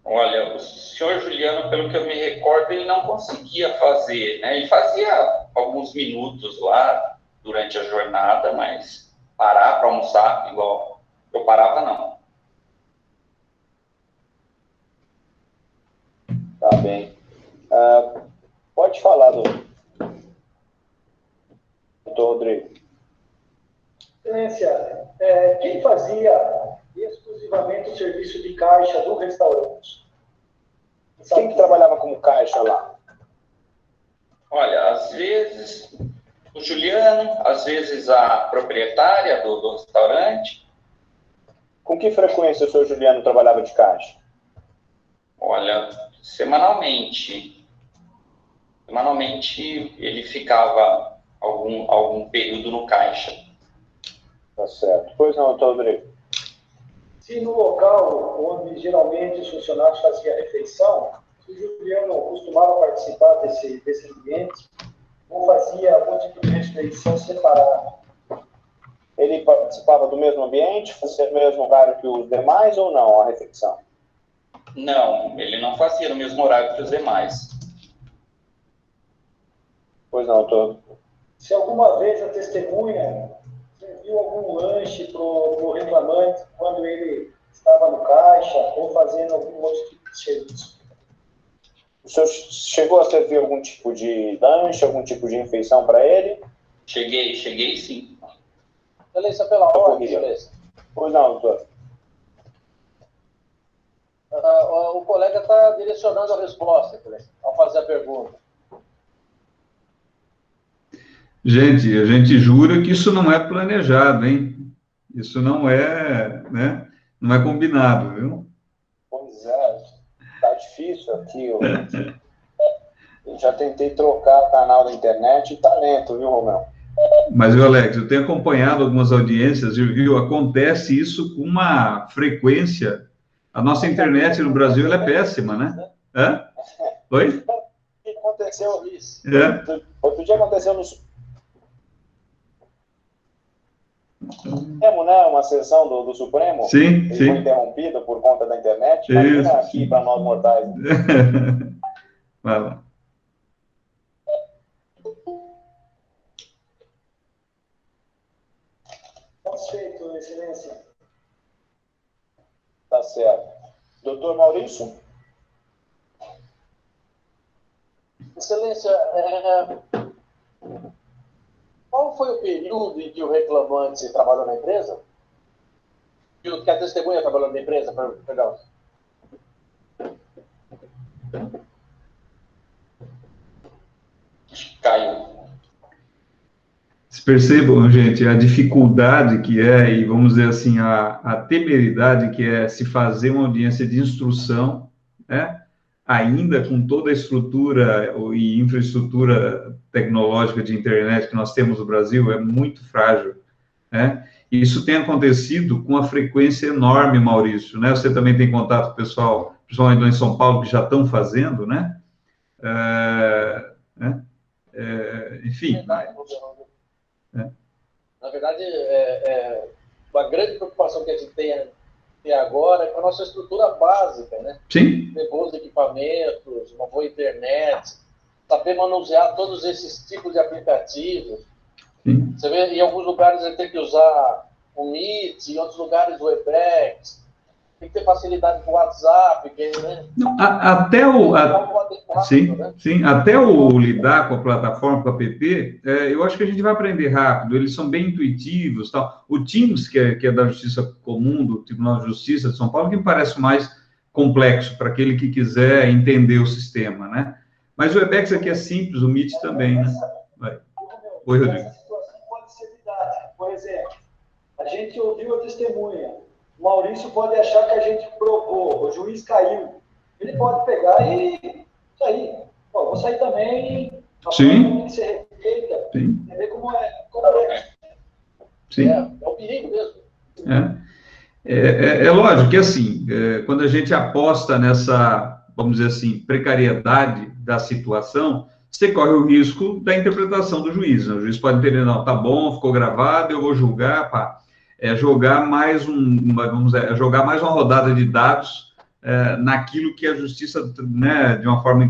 Olha, o senhor Juliano, pelo que eu me recordo, ele não conseguia fazer, né? Ele fazia alguns minutos lá durante a jornada, mas parar para almoçar igual eu parava, não. Tá bem. Pode falar, doutor Rodrigo. Excelência, quem fazia exclusivamente o serviço de caixa do restaurante? Quem que trabalhava como caixa lá? Olha, às vezes o Juliano, às vezes a proprietária do restaurante. Com que frequência o senhor Juliano trabalhava de caixa? Olha, semanalmente. Semanalmente ele ficava algum período no caixa. Tá certo. Pois não, doutor Rodrigo. Se no local onde geralmente os funcionários faziam a refeição, se o Juliano costumava participar desse ambiente, ou fazia algum tipo de refeição separada? Ele participava do mesmo ambiente, fazia o mesmo horário que os demais ou não, a refeição? Não, ele não fazia no mesmo horário que os demais. Pois não, doutor. Se alguma vez a testemunha serviu algum lanche para o reclamante quando ele estava no caixa ou fazendo algum outro tipo de serviço? O senhor chegou a servir algum tipo de lanche, algum tipo de refeição para ele? Cheguei sim. Excelência, pela ordem, excelência. Pois não, doutor. O colega está direcionando a resposta, excelência, ao fazer a pergunta. Gente, a gente jura que isso não é planejado, hein? Isso não é, né? Não é combinado, viu? Pois é, tá difícil aqui. Eu já tentei trocar o canal da internet e tá lento, viu, Romão? Mas, viu, Alex, eu tenho acompanhado algumas audiências, viu? Acontece isso com uma frequência. A nossa internet no Brasil ela é péssima, né? Hã? Oi? O que aconteceu isso? É. Outro dia aconteceu no Supremo, né? Uma sessão do Supremo. Sim, Ele sim. foi interrompido por conta da internet. Imagina Isso. aqui para nós mortais. Vai lá. Satisfeito, excelência. Tá certo. Doutor Maurício? Excelência, Excelência, qual foi o período em que o reclamante trabalhou na empresa? Que a testemunha trabalhou na empresa, perdão? Caiu. Vocês percebam, gente, a dificuldade que é, e vamos dizer assim, a temeridade que é se fazer uma audiência de instrução, né? Ainda com toda a estrutura e infraestrutura tecnológica de internet que nós temos no Brasil, é muito frágil, né? E isso tem acontecido com uma frequência enorme, Maurício, né? Você também tem contato com o pessoal, principalmente lá em São Paulo, que já estão fazendo, né? Enfim. Na verdade, uma grande preocupação que a gente tem agora é com a nossa estrutura básica, né? Sim. Ter bons equipamentos, uma boa internet, saber manusear todos esses tipos de aplicativos. Sim. Você vê, em alguns lugares ele tem que usar o Meet, em outros lugares o Webex, tem que ter facilidade com o WhatsApp, né? Até até o lidar com a plataforma, com a app, eu acho que a gente vai aprender rápido, eles são bem intuitivos, tal. O Teams, que é da Justiça Comum, do Tribunal de Justiça de São Paulo, que me parece mais complexo para aquele que quiser entender o sistema, né? Mas o Webex aqui é simples, o Meet também, né? Vai. Oi, Rodrigo. Essa situação pode ser didática. Por exemplo, a gente ouviu a testemunha. O Maurício pode achar que a gente provou, o juiz caiu. Ele pode pegar e sair. Pô, vou sair também. Sim. Tem que ser refeita. Sim. Ver como é. Sim. É um perigo mesmo. É lógico que, assim, quando a gente aposta nessa, vamos dizer assim, precariedade da situação, você corre o risco da interpretação do juiz. Né? O juiz pode entender, não, tá bom, ficou gravado, eu vou julgar, pá. Jogar mais jogar mais uma rodada de dados naquilo que a justiça, né, de uma forma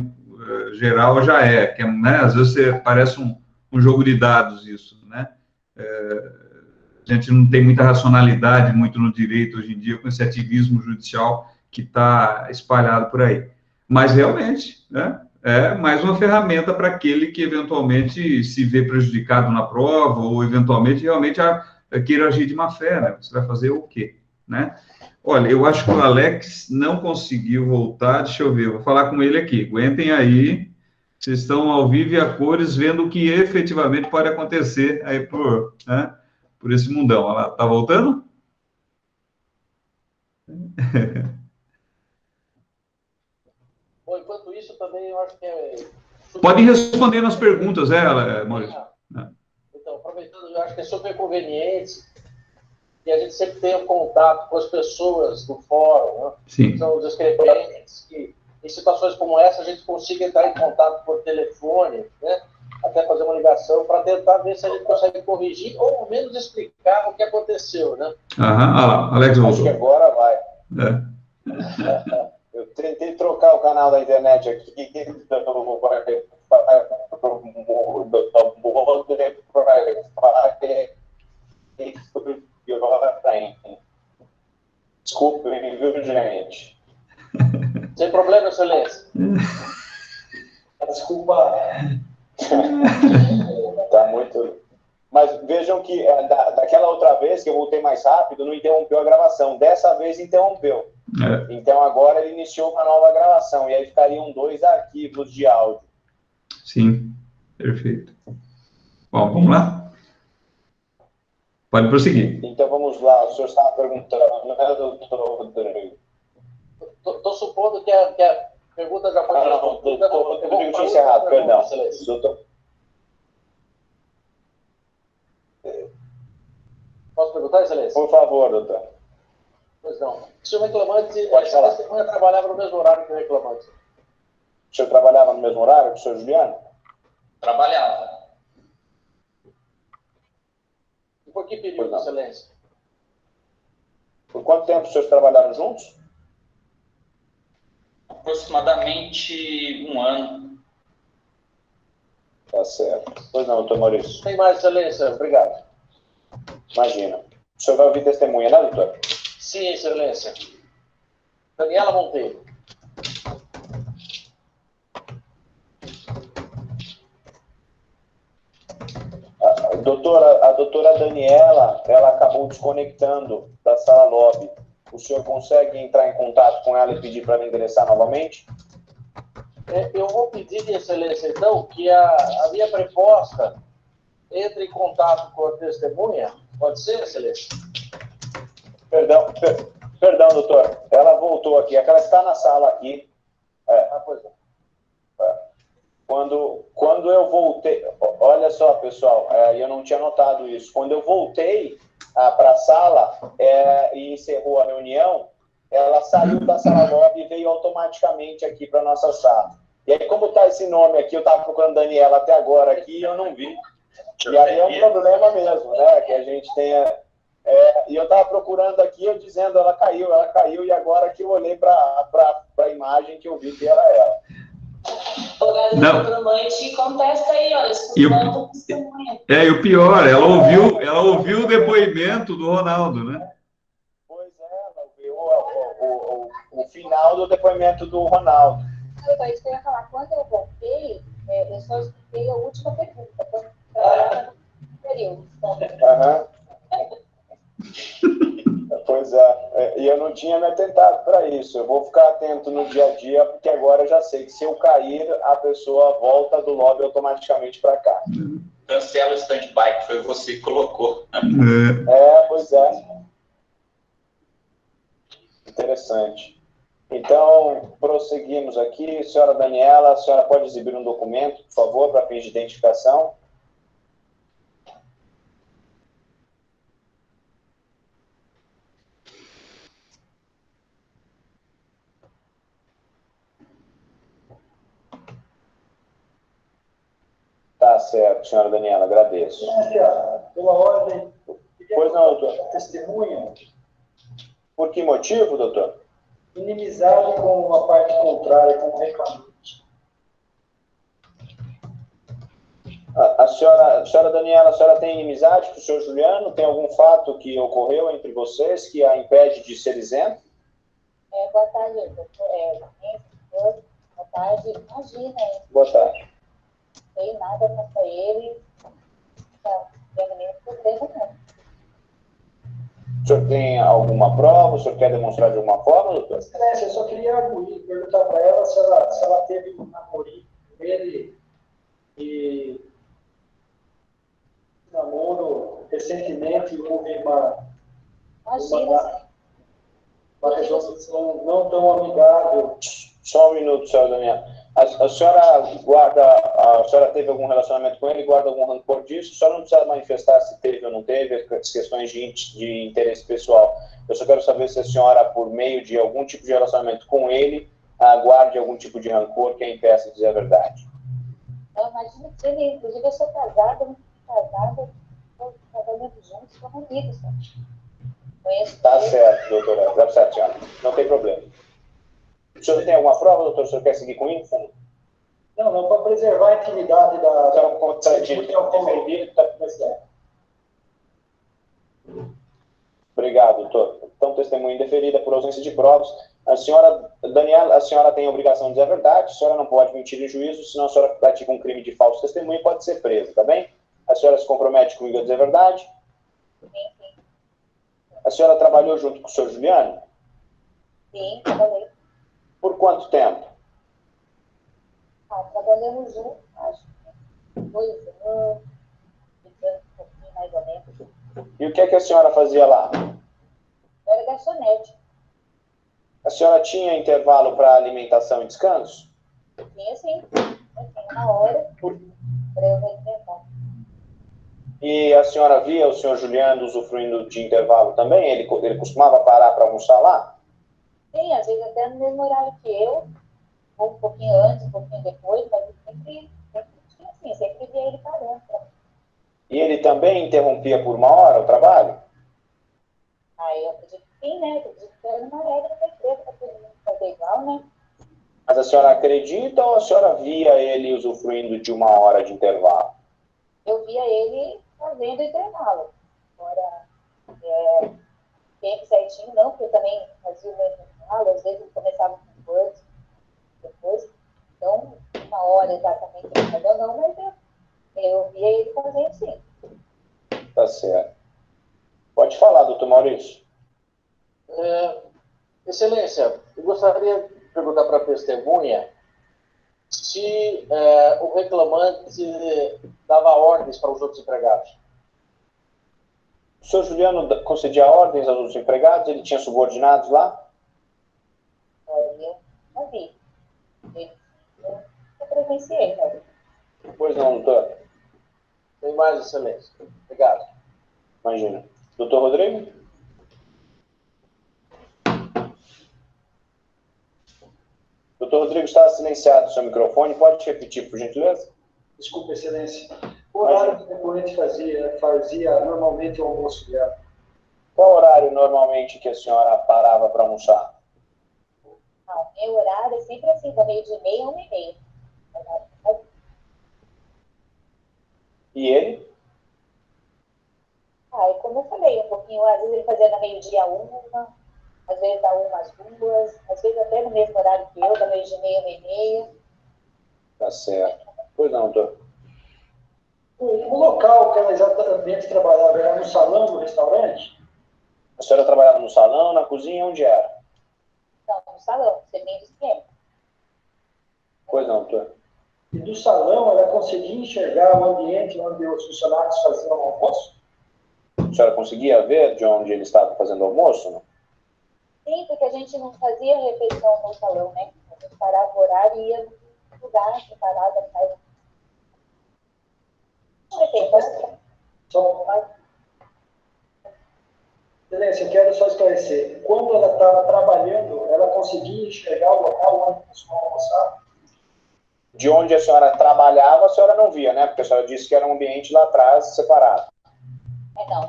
geral já que é, né, às vezes parece um jogo de dados isso, né? A gente não tem muita racionalidade muito no direito hoje em dia com esse ativismo judicial que está espalhado por aí. Mas realmente, né, é mais uma ferramenta para aquele que eventualmente se vê prejudicado na prova ou eventualmente realmente queira agir de má fé, né? Você vai fazer o quê, né? Olha, eu acho que o Alex não conseguiu voltar, deixa eu ver, eu vou falar com ele aqui, aguentem aí, vocês estão ao vivo e a cores, vendo o que efetivamente pode acontecer aí por esse mundão. Olha lá, tá voltando? Bom, enquanto isso, também eu acho que Pode responder nas perguntas, Maurício? Então, aproveitando, eu acho que é super conveniente que a gente sempre tenha contato com as pessoas do fórum, né? Sim. São os escreventes, que em situações como essa a gente consiga entrar em contato por telefone, né? Até fazer uma ligação para tentar ver se a gente consegue corrigir ou ao menos explicar o que aconteceu, né? Alex voltou. Acho que agora vai. Eu tentei trocar o canal da internet aqui, desculpe, viu, gente? Sem problema, excelência. Desculpa. Tá muito... Mas vejam que daquela outra vez que eu voltei mais rápido, não interrompeu a gravação. Dessa vez interrompeu. Então agora ele iniciou uma nova gravação. E aí ficariam 2 arquivos de áudio. Sim, perfeito. Bom, vamos lá? Pode prosseguir. Então vamos lá. O senhor estava perguntando, né, doutor Rodrigo? Estou supondo que a pergunta já foi... Eu tinha encerrado, perdão. Doutor... Posso perguntar, excelência? Por favor, doutor. Pois não. Se o reclamante... Pode falar. A testemunha trabalhava no mesmo horário que o reclamante. O senhor trabalhava no mesmo horário que o senhor Juliano? Trabalhava. E por que período, excelência? Por quanto tempo os senhores trabalharam juntos? Aproximadamente 1 ano. Tá certo. Pois não, doutor Maurício. Tem mais, excelência. Obrigado. Imagina. O senhor vai ouvir testemunha, né, doutor? Sim, excelência. Daniela Monteiro. Doutora, a doutora Daniela, ela acabou desconectando da sala lobby. O senhor consegue entrar em contato com ela e pedir para ela ingressar novamente? Eu vou pedir, Excelência, então, que a minha proposta entre em contato com a testemunha. Pode ser, Excelência? Perdão, doutor. Ela voltou aqui. É que ela está na sala aqui. Pois é. Quando eu voltei... Olha só, pessoal, eu não tinha notado isso. Quando eu voltei para a sala e encerrou a reunião, ela saiu da sala lobby e veio automaticamente aqui para a nossa sala. E aí, como está esse nome aqui, eu estava procurando Daniela até agora aqui e eu não vi. E aí é um problema mesmo, né? Que a gente tenha... e eu estava procurando aqui, eu dizendo, ela caiu, e agora que eu olhei para a imagem que eu vi que era ela. Não. Mãe te contesta aí, olha, escutando testemunha. E o pior, ela ouviu o depoimento do Ronaldo, né? Pois ela ouviu o final do depoimento do Ronaldo. Então, isso que eu ia falar, quando eu voltei, eu só expliquei a última pergunta, para o período. Pois é, e eu não tinha me atentado para isso. Eu vou ficar atento no dia a dia, porque agora eu já sei que se eu cair, a pessoa volta do lobby automaticamente para cá. Cancela o stand-by, que foi você que colocou. Pois é. Interessante. Então, prosseguimos aqui. Senhora Daniela, a senhora pode exibir um documento, por favor, para fins de identificação? Tá certo, senhora Daniela, agradeço. Pela ordem, pois não, doutor. Testemunha. Por que motivo, doutor? Inimizade com uma parte contrária, com o reclamante. A senhora Daniela, a senhora tem inimizade com o senhor Juliano? Tem algum fato que ocorreu entre vocês que a impede de ser isento? Boa tarde, doutor. Boa tarde. Imagina, hein? Boa tarde. Não tem nada contra ele. Não tem nenhum problema, não. O senhor tem alguma prova? O senhor quer demonstrar de alguma forma, doutor? Excelência, eu só queria perguntar para ela se ela teve um namorinho com ele e namoro recentemente houve uma resolução não tão amigável. Só um minuto, senhora Daniela. A senhora teve algum relacionamento com ele, guarda algum rancor disso? A senhora não precisa manifestar se teve ou não teve, as questões de interesse pessoal. Eu só quero saber se a senhora, por meio de algum tipo de relacionamento com ele, guarde algum tipo de rancor que a impeça de dizer a verdade. Não, imagina que ele, inclusive eu sou casada, estou trabalhando juntos, somos amigos, né? Conheço Tá ele. certo, doutora. Tá certo, senhora. Não tem problema. O senhor tem alguma prova, doutor? O senhor quer seguir com isso? Não, para preservar a intimidade da... Então, obrigado, doutor. Então, testemunha indeferida por ausência de provas. A senhora, Daniela, a senhora tem a obrigação de dizer a verdade, a senhora não pode mentir em juízo, senão a senhora pratica um crime de falso testemunho e pode ser presa, tá bem? A senhora se compromete comigo a dizer a verdade? Sim. A senhora trabalhou junto com o senhor Juliano? Sim, trabalhei. Por quanto tempo? Trabalhamos juntos, acho que 2 anos, um pouquinho mais ou menos. E o que é que a senhora fazia lá? Eu era garçonete. A senhora tinha intervalo para alimentação e descanso? Tinha sim. Eu tinha uma hora para eu me alimentar. E a senhora via o senhor Juliano usufruindo de intervalo também? Ele costumava parar para almoçar lá? Sim, às vezes até no mesmo horário que eu, ou um pouquinho antes, um pouquinho depois, mas eu sempre tinha assim, sempre via ele parando. E ele também interrompia por 1 hora o trabalho? Eu acredito que sim, né? Eu acredito que era uma regra da empresa para todo mundo fazer igual, né? Mas a senhora acredita ou a senhora via ele usufruindo de 1 hora de intervalo? Eu via ele fazendo intervalo. Agora, tempo certinho, não, porque eu também fazia o mesmo intervalo, às vezes eu começava com coisa, depois, então, 1 hora exatamente ele fazia ou não, mas eu via ele fazendo sim. certo. Pode falar, doutor Maurício. Excelência, eu gostaria de perguntar para a testemunha se o reclamante dava ordens para os outros empregados. O senhor Juliano concedia ordens aos outros empregados? Ele tinha subordinados lá? Eu não vi. Eu presenciei, né? Pois não, doutor. Tem mais, excelência. Obrigado. Imagina. Doutor Rodrigo? Doutor Rodrigo, está silenciado o seu microfone. Pode repetir, por gentileza? Desculpa, excelência. O horário que o depoente fazia normalmente o almoço dela. Qual horário normalmente que a senhora parava para almoçar? Não, meu horário é sempre assim, da 12:30 a 1:30. E ele? E como eu falei, um pouquinho, às vezes ele fazia da 12:00 a 1, às vezes da 1 às 2, às vezes até no mesmo horário que eu, da 12:30 a 1:30. Tá certo. Pois não, doutor. O local que ela exatamente trabalhava era no salão do restaurante? A senhora trabalhava no salão, na cozinha, onde era? Não, no salão, servindo esquema. Pois não, doutor. E do salão ela conseguia enxergar o ambiente onde os funcionários faziam o almoço? A senhora conseguia ver de onde ele estava fazendo almoço, não? Sim, porque a gente não fazia refeição no salão, né? A gente parava o horário e ia no lugar, preparado, atrás. Excelência, eu quero só esclarecer. Quando ela estava trabalhando, ela conseguia enxergar o local onde o pessoal almoçava? De onde a senhora trabalhava, a senhora não via, né? Porque a senhora disse que era um ambiente lá atrás, separado.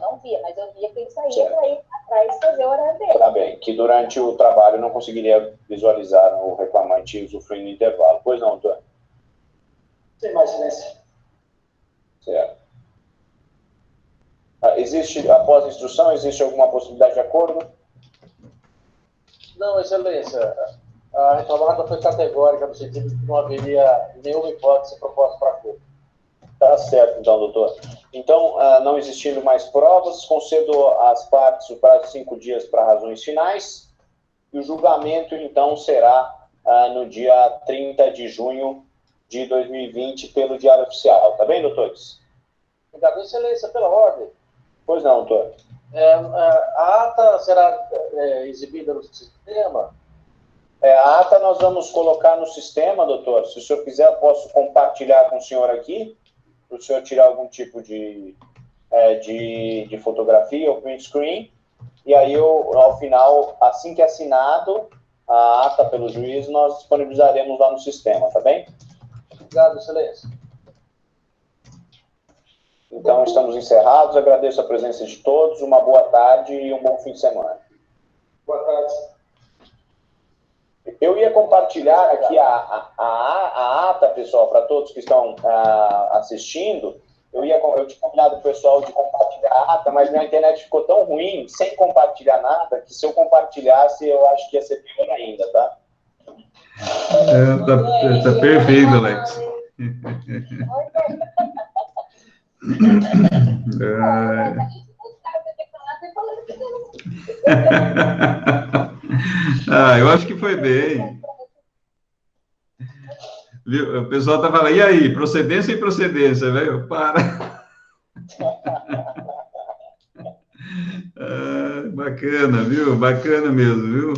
Não via, mas eu via que ele saía para ir atrás fazer o horário dele. Tá bem, que durante o trabalho não conseguiria visualizar o reclamante usufruindo do intervalo. Pois não, doutor? Sem mais silêncio. Certo. Existe, após a instrução, existe alguma possibilidade de acordo? Não, excelência. A reclamada foi categórica, no sentido de que não haveria nenhuma hipótese proposta para acordo. Tá certo, então, doutor. Então, não existindo mais provas, concedo às partes o prazo de 5 dias para razões finais, e o julgamento, então, será no dia 30 de junho de 2020 pelo Diário Oficial. Tá bem, doutores? Obrigado, excelência, pela ordem. Pois não, doutor. A ata será exibida no sistema? A ata nós vamos colocar no sistema, doutor. Se o senhor quiser, eu posso compartilhar com o senhor aqui, para o senhor tirar algum tipo de fotografia ou print screen. E aí, ao final, assim que assinado a ata pelo juiz, nós disponibilizaremos lá no sistema, tá bem? Obrigado, excelência. Então, estamos encerrados. Agradeço a presença de todos. Uma boa tarde e um bom fim de semana. Boa tarde. Eu ia compartilhar aqui a ata, pessoal, para todos que estão assistindo. Eu tinha combinado o pessoal de compartilhar a ata, mas minha internet ficou tão ruim, sem compartilhar nada, que se eu compartilhasse, eu acho que ia ser pior ainda, tá? Tá perfeito, Alex. Eu acho que foi bem. Viu? O pessoal tá falando, e aí, procedência e procedência, velho? Para. Bacana, viu? Bacana mesmo, viu?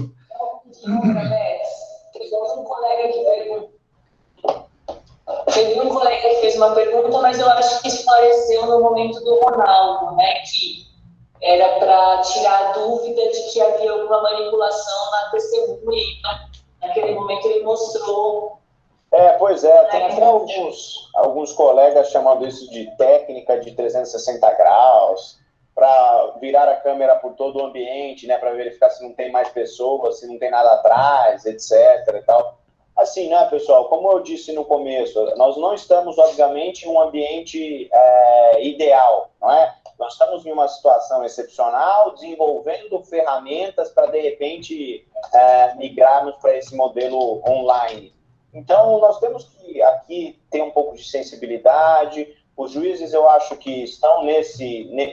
Teve um colega que fez uma pergunta, mas eu acho que esclareceu no momento do Ronaldo, né, que era para tirar a dúvida de que havia alguma manipulação na testemunha. Então, naquele momento ele mostrou. Pois é, tem até alguns colegas chamando isso de técnica de 360 graus, para virar a câmera por todo o ambiente, né, para verificar se não tem mais pessoas, se não tem nada atrás, etc. e tal. Assim, né, pessoal, como eu disse no começo, nós não estamos, obviamente, em um ambiente ideal, não é? Nós estamos em uma situação excepcional, desenvolvendo ferramentas para, de repente, migrarmos para esse modelo online. Então, nós temos que que aqui tem um pouco de sensibilidade. Os juízes, eu acho que estão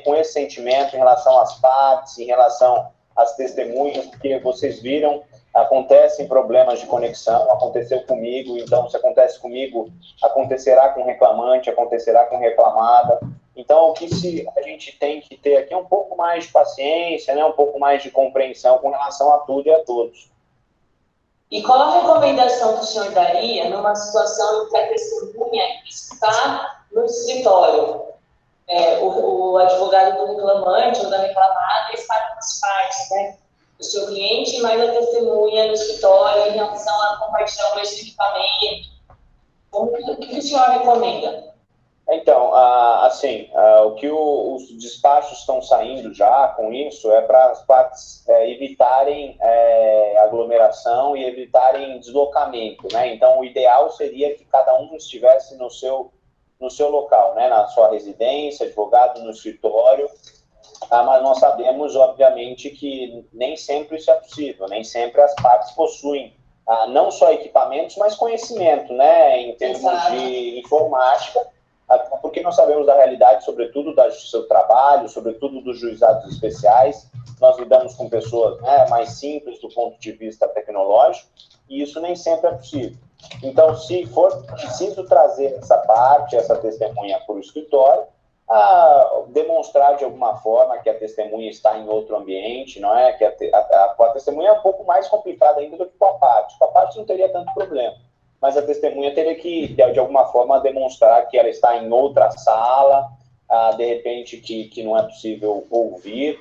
com esse sentimento em relação às partes, em relação às testemunhas, porque vocês viram, acontecem problemas de conexão, aconteceu comigo, então se acontece comigo, acontecerá com o reclamante, acontecerá com a reclamada. Então, o que a gente tem que ter aqui é um pouco mais de paciência, né, um pouco mais de compreensão com relação a tudo e a todos. E qual a recomendação que o senhor daria numa situação em que a testemunha está no escritório? O advogado do reclamante ou da reclamada está com as partes, né? O seu cliente mais a testemunha no escritório em relação a compartilhar o mesmo equipamento. O que o senhor recomenda? Então, assim, o que os despachos estão saindo já com isso é para as partes evitarem aglomeração e evitarem deslocamento, né? Então, o ideal seria que cada um estivesse no seu local, né? Na sua residência, advogado no escritório, mas nós sabemos, obviamente, que nem sempre isso é possível, nem sempre as partes possuem não só equipamentos, mas conhecimento, né? Em termos de informática, porque nós sabemos da realidade, sobretudo da Justiça do Trabalho, sobretudo dos juizados especiais. Nós lidamos com pessoas, né, mais simples do ponto de vista tecnológico, e isso nem sempre é possível. Então, se for preciso trazer essa parte, essa testemunha para o escritório, demonstrar de alguma forma que a testemunha está em outro ambiente, não é? Que a testemunha é um pouco mais complicada ainda do que com a parte. Com a parte não teria tanto problema, mas a testemunha teria que, de alguma forma, demonstrar que ela está em outra sala, de repente que não é possível ouvir,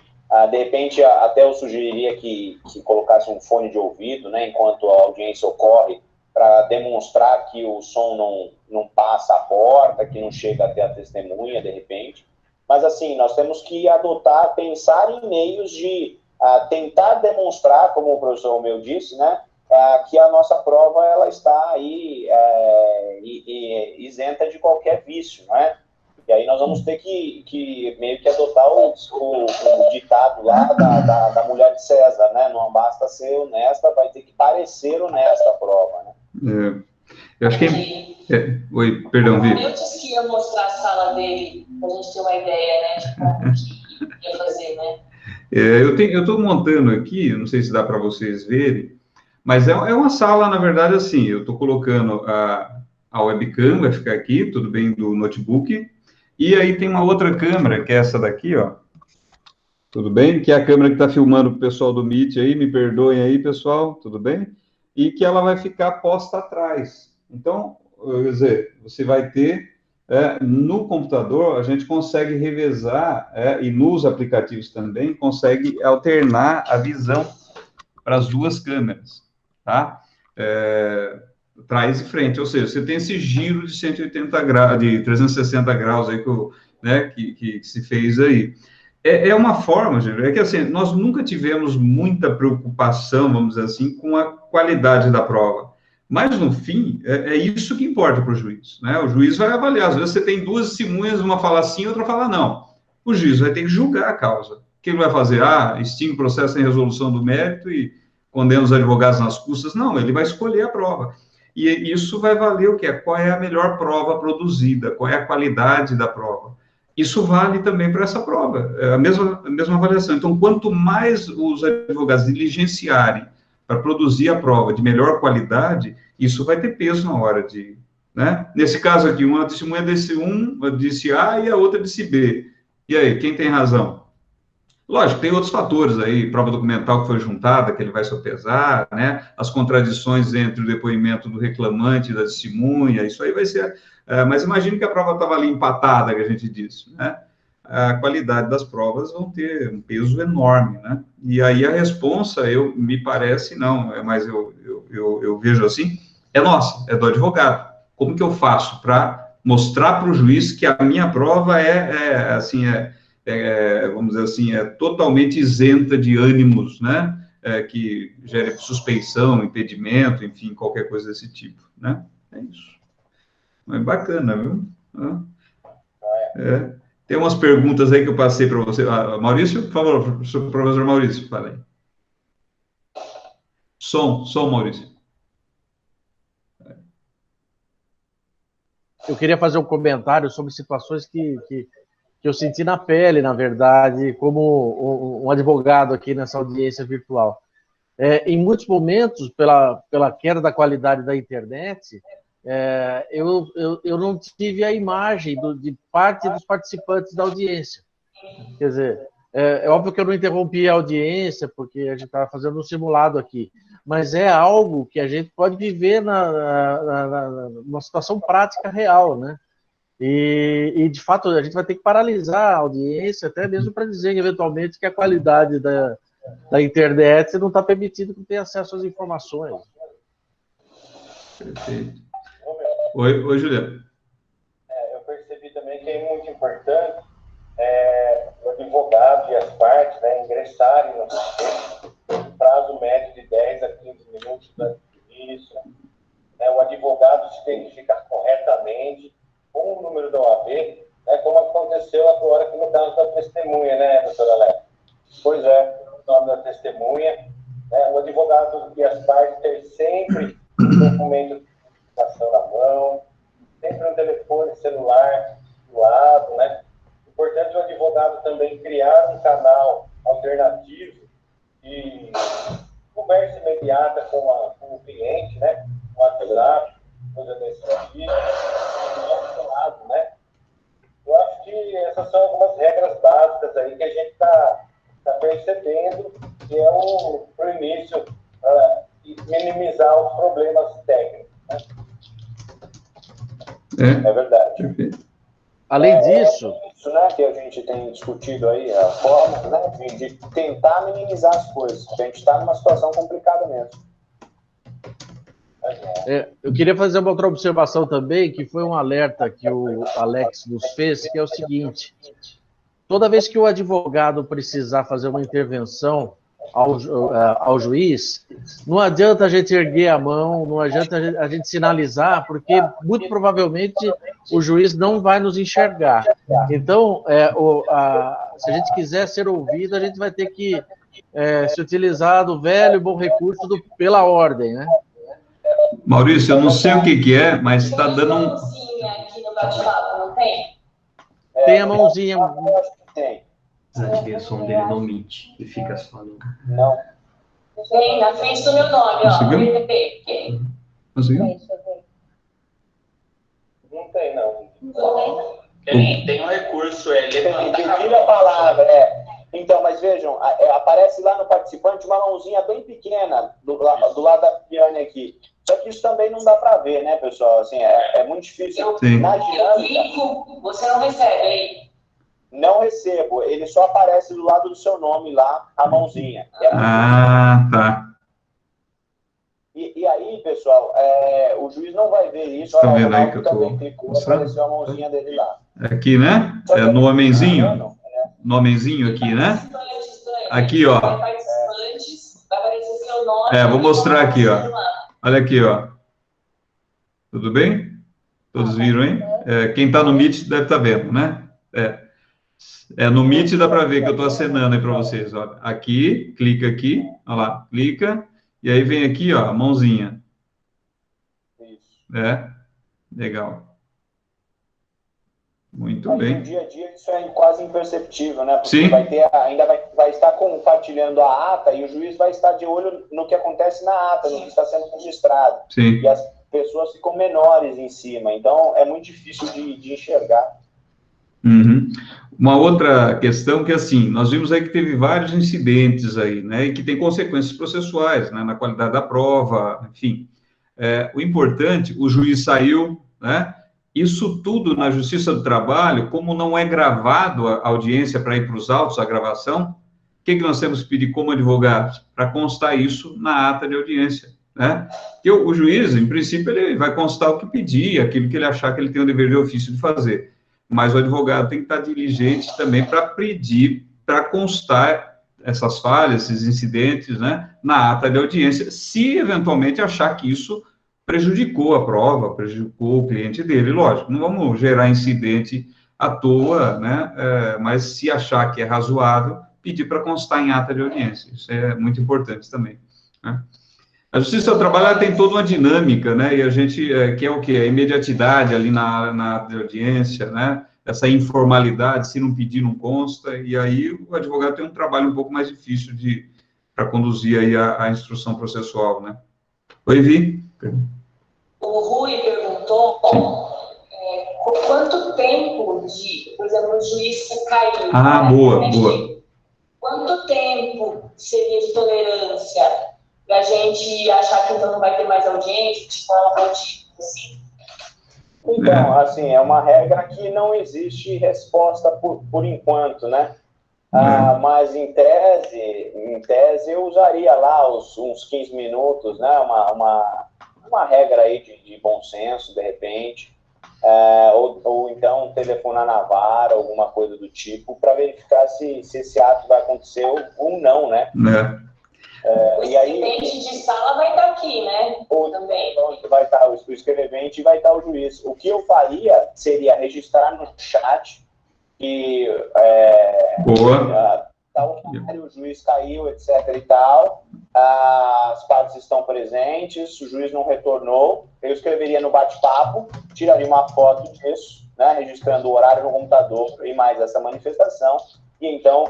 de repente até eu sugeriria que colocasse um fone de ouvido, né, enquanto a audiência ocorre, para demonstrar que o som não passa a porta, que não chega até a testemunha, de repente. Mas, assim, nós temos que pensar em meios de tentar demonstrar, como o professor Romeu disse, né, que a nossa prova ela está aí isenta de qualquer vício, não é? E aí nós vamos ter que meio que adotar o ditado lá da mulher de César, né? Não basta ser honesta, vai ter que parecer honesta a prova, né? Eu acho que... Oi, perdão, Vi. Eu disse que ia mostrar a sala dele, para a gente ter uma ideia, né, de como que ia fazer, né? Eu estou montando aqui, não sei se dá para vocês verem, mas é uma sala, na verdade, assim, eu estou colocando a webcam, vai ficar aqui, tudo bem, do notebook, e aí tem uma outra câmera, que é essa daqui, ó, tudo bem? Que é a câmera que está filmando o pessoal do Meet aí, me perdoem aí, pessoal, tudo bem? E que ela vai ficar posta atrás. Então, quer dizer, você vai ter, no computador, a gente consegue revezar, e nos aplicativos também, consegue alternar a visão para as duas câmeras, tá? Trás e frente, ou seja, você tem esse giro de 180 graus, de 360 graus aí que se fez aí. É uma forma, gente, é que assim, nós nunca tivemos muita preocupação, vamos dizer assim, com a qualidade da prova. Mas, no fim, é isso que importa para o juiz, né? O juiz vai avaliar. Às vezes você tem duas testemunhas, uma fala sim, outra fala não. O juiz vai ter que julgar a causa. O que ele vai fazer? Extingue o processo em resolução do mérito e condena os advogados nas custas? Não, ele vai escolher a prova. E isso vai valer o quê? Qual é a melhor prova produzida? Qual é a qualidade da prova? Isso vale também para essa prova, é a mesma avaliação. Então, quanto mais os advogados diligenciarem para produzir a prova de melhor qualidade, isso vai ter peso na hora de, né? Nesse caso aqui, uma testemunha disse A e a outra disse B. E aí, quem tem razão? Lógico, tem outros fatores aí, prova documental que foi juntada, que ele vai sopesar, né? As contradições entre o depoimento do reclamante e da testemunha, isso aí vai ser... mas imagine que a prova estava ali empatada, que a gente disse, né? A qualidade das provas vão ter um peso enorme, né? E aí a responsa, me parece, não, mas eu vejo assim, é nossa, é do advogado. Como que eu faço para mostrar para o juiz que a minha prova vamos dizer assim, é totalmente isenta de ânimos, né? Que gere suspeição, impedimento, enfim, qualquer coisa desse tipo, né? É isso. É bacana, viu? Tem umas perguntas aí que eu passei para você. Maurício, por favor, professor Maurício, fala aí. Som, Maurício. eu queria fazer um comentário sobre situações que eu senti na pele, na verdade, como um advogado aqui nessa audiência virtual. Em muitos momentos, pela queda da qualidade da internet, eu não tive a imagem de parte dos participantes da audiência. Quer dizer, é óbvio que eu não interrompi a audiência, porque a gente estava fazendo um simulado aqui, mas é algo que a gente pode viver numa situação prática real, né? E, de fato, a gente vai ter que paralisar a audiência, até mesmo para dizer, eventualmente, que a qualidade da internet não está permitindo que tenha acesso às informações. Perfeito. Oi, Juliano. Eu percebi também que é muito importante o advogado e as partes, né, ingressarem no processo em prazo médio de 10 a 15 minutos antes do início. O advogado se identificar corretamente com o número da OAB, né, como aconteceu agora aqui no caso da testemunha, né, doutora Alex? Pois é, o nome da testemunha, né, o advogado e as partes ter sempre um documento de identificação na mão, sempre um telefone celular do lado, né? Importante o advogado também criar um canal alternativo de conversa imediata com o cliente, né? Um WhatsApp, coisa desse tipo, né? Eu acho que essas são algumas regras básicas aí que a gente está percebendo que é o início para minimizar os problemas técnicos. Né? É verdade. Perfeito. Além disso... Isso, né, que a gente tem discutido aí, a forma, né, de tentar minimizar as coisas. A gente está numa situação complicada mesmo. Eu queria fazer uma outra observação também, que foi um alerta que o Alex nos fez, que é o seguinte: toda vez que o advogado precisar fazer uma intervenção ao juiz, não adianta a gente erguer a mão, não adianta a gente sinalizar, porque muito provavelmente o juiz não vai nos enxergar. Então, se a gente quiser ser ouvido, a gente vai ter que se utilizar do velho bom recurso pela ordem, né? Maurício, eu não sei o que é, mas está dando um... aqui no bate-papo, não tem? Tem a mãozinha. Tem. Desativei o som dele no Meet, e fica só no... Não. Tem na frente do meu nome, ó. PTP. Conseguiu? Não tem, não. Tem um recurso, Pedir a palavra, Então, mas vejam, aparece lá no participante uma mãozinha bem pequena do lado da Giane aqui. Só que isso também não dá para ver, né, pessoal? Assim, é muito difícil. Na dinâmica, você não recebe aí? Não recebo. Ele só aparece do lado do seu nome lá, a mãozinha. Tá. E aí, pessoal, o juiz não vai ver isso. Estão vendo aí que eu estou mostrando? Apareceu a mãozinha dele lá. Aqui, né? No homenzinho. No homenzinho aqui, né? Aqui, ó. Vou mostrar aqui, ó. Olha aqui, ó. Tudo bem? Todos viram, hein? Quem está no Meet deve estar vendo, né? No Meet dá para ver que eu estou acenando aí para vocês, ó. Aqui, clica aqui, olha lá, clica, e aí vem aqui, ó, a mãozinha. Isso. Legal. Muito bem. No dia a dia isso é quase imperceptível, né? Porque Sim. ainda vai estar compartilhando a ata e o juiz vai estar de olho no que acontece na ata, no que está sendo registrado. Sim. E as pessoas ficam menores em cima, então é muito difícil de enxergar. Uhum. Uma outra questão que, assim, nós vimos aí que teve vários incidentes aí, né, e que tem consequências processuais, né, na qualidade da prova, enfim. O importante, o juiz saiu, né, isso tudo na Justiça do Trabalho, como não é gravado a audiência para ir para os autos, a gravação, o que nós temos que pedir como advogados? Para constar isso na ata de audiência, né? Que o juiz, em princípio, ele vai constar o que pedir, aquilo que ele achar que ele tem o dever de ofício de fazer. Mas o advogado tem que estar diligente também para pedir, para constar essas falhas, esses incidentes, né, na ata de audiência, se eventualmente achar que isso prejudicou a prova, prejudicou o cliente dele, lógico, não vamos gerar incidente à toa, né, mas se achar que é razoável, pedir para constar em ata de audiência, isso é muito importante também, né? A justiça do trabalho tem toda uma dinâmica, né? E a gente quer o quê? A imediatidade ali na audiência, né? Essa informalidade, se não pedir, não consta, e aí o advogado tem um trabalho um pouco mais difícil para conduzir aí a instrução processual, né? Oi, Vi. O Rui perguntou quanto tempo por exemplo, o juiz caiu. Ah, boa. Quanto tempo seria de tolerância para a gente achar que então não vai ter mais audiência, tipo, assim? Então, assim, é uma regra que não existe resposta por enquanto, né? Mas em tese eu usaria lá uns 15 minutos, né? Uma regra aí de bom senso, de repente. Ou então telefonar na vara, alguma coisa do tipo, para verificar se esse ato vai acontecer ou não, né? O escrevente de sala vai estar aqui, né? Também. Vai estar o escrevente e vai estar o juiz. O que eu faria seria registrar no chat que o juiz caiu, etc. e tal, as partes estão presentes, o juiz não retornou, eu escreveria no bate-papo, tiraria uma foto disso, né, registrando o horário no computador e mais essa manifestação, e então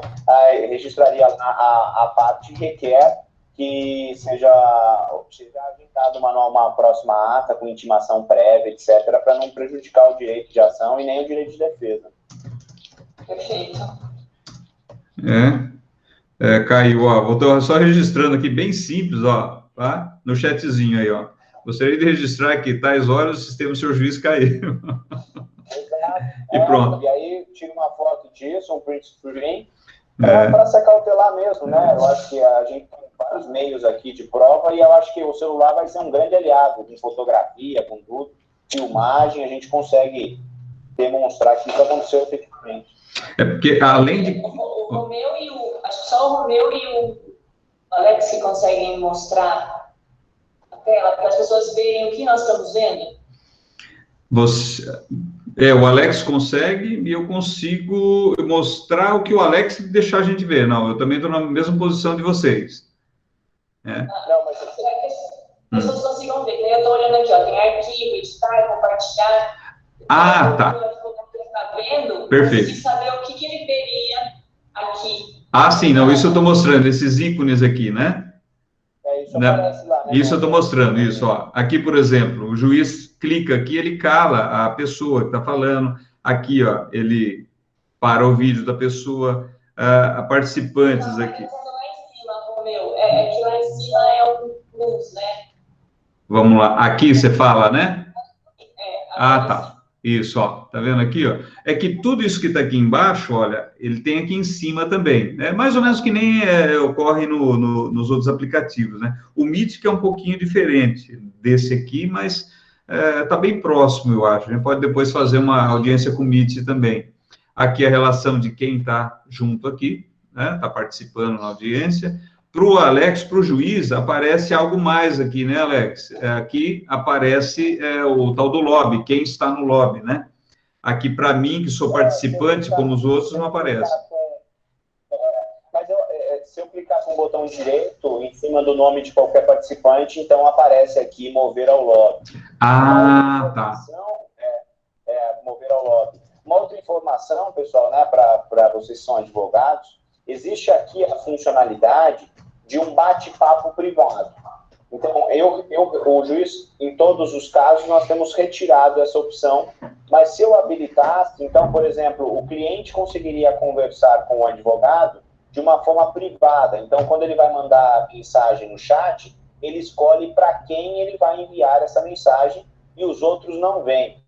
registraria a parte que requer que seja agendada uma próxima ata com intimação prévia, etc., para não prejudicar o direito de ação e nem o direito de defesa. Perfeito. Caiu, ó. Vou só registrando aqui, bem simples, ó, tá? No chatzinho aí, ó. Gostaria de registrar que tais horas o sistema Seu Juiz caiu. Exato. E pronto. E aí, tira uma foto disso, um print screen, para se acautelar mesmo, né? Eu acho que a gente tem vários meios aqui de prova e eu acho que o celular vai ser um grande aliado com fotografia, com tudo, filmagem, a gente consegue demonstrar que isso aconteceu efetivamente. Porque além de... O Romeu acho que só o Romeu e o Alex que conseguem mostrar a tela, para as pessoas verem o que nós estamos vendo. O Alex consegue e eu consigo mostrar o que o Alex deixar a gente ver. Não, eu também estou na mesma posição de vocês. Não, mas as pessoas consigam ver. Eu estou olhando aqui, ó, tem arquivo, editar, compartilhar. Tá. Vendo, perfeito. Preciso saber o que ele veria aqui. Sim, não, isso eu estou mostrando, esses ícones aqui, né? Isso aparece lá, né? Isso eu estou mostrando, isso, ó. Aqui, por exemplo, o juiz clica aqui, ele cala a pessoa que está falando. Aqui, ó, ele para o vídeo da pessoa, a participantes aqui. Lá em cima, Romeu, que lá em cima é um plus, né? Vamos lá, aqui você fala, né? Tá. Isso, ó, tá vendo aqui, ó? É que tudo isso que tá aqui embaixo, olha, ele tem aqui em cima também. É mais ou menos que nem ocorre nos outros aplicativos, né? O Meet que é um pouquinho diferente desse aqui, mas tá bem próximo, eu acho. A gente pode depois fazer uma audiência com o Meet também. Aqui a relação de quem tá junto aqui, né? Tá participando na audiência. Para o Alex, para o juiz, aparece algo mais aqui, né, Alex? Aqui aparece o tal do lobby, quem está no lobby, né? Aqui, para mim, que sou participante, como os outros, não aparece. Mas se eu clicar com o botão direito em cima do nome de qualquer participante, então aparece aqui mover ao lobby. Tá. Mover ao lobby. Uma outra informação, pessoal, né, para vocês que são advogados, existe aqui a funcionalidade de um bate-papo privado. Então, o juiz, em todos os casos, nós temos retirado essa opção, mas se eu habilitasse, então, por exemplo, o cliente conseguiria conversar com o advogado de uma forma privada. Então, quando ele vai mandar a mensagem no chat, ele escolhe para quem ele vai enviar essa mensagem e os outros não veem.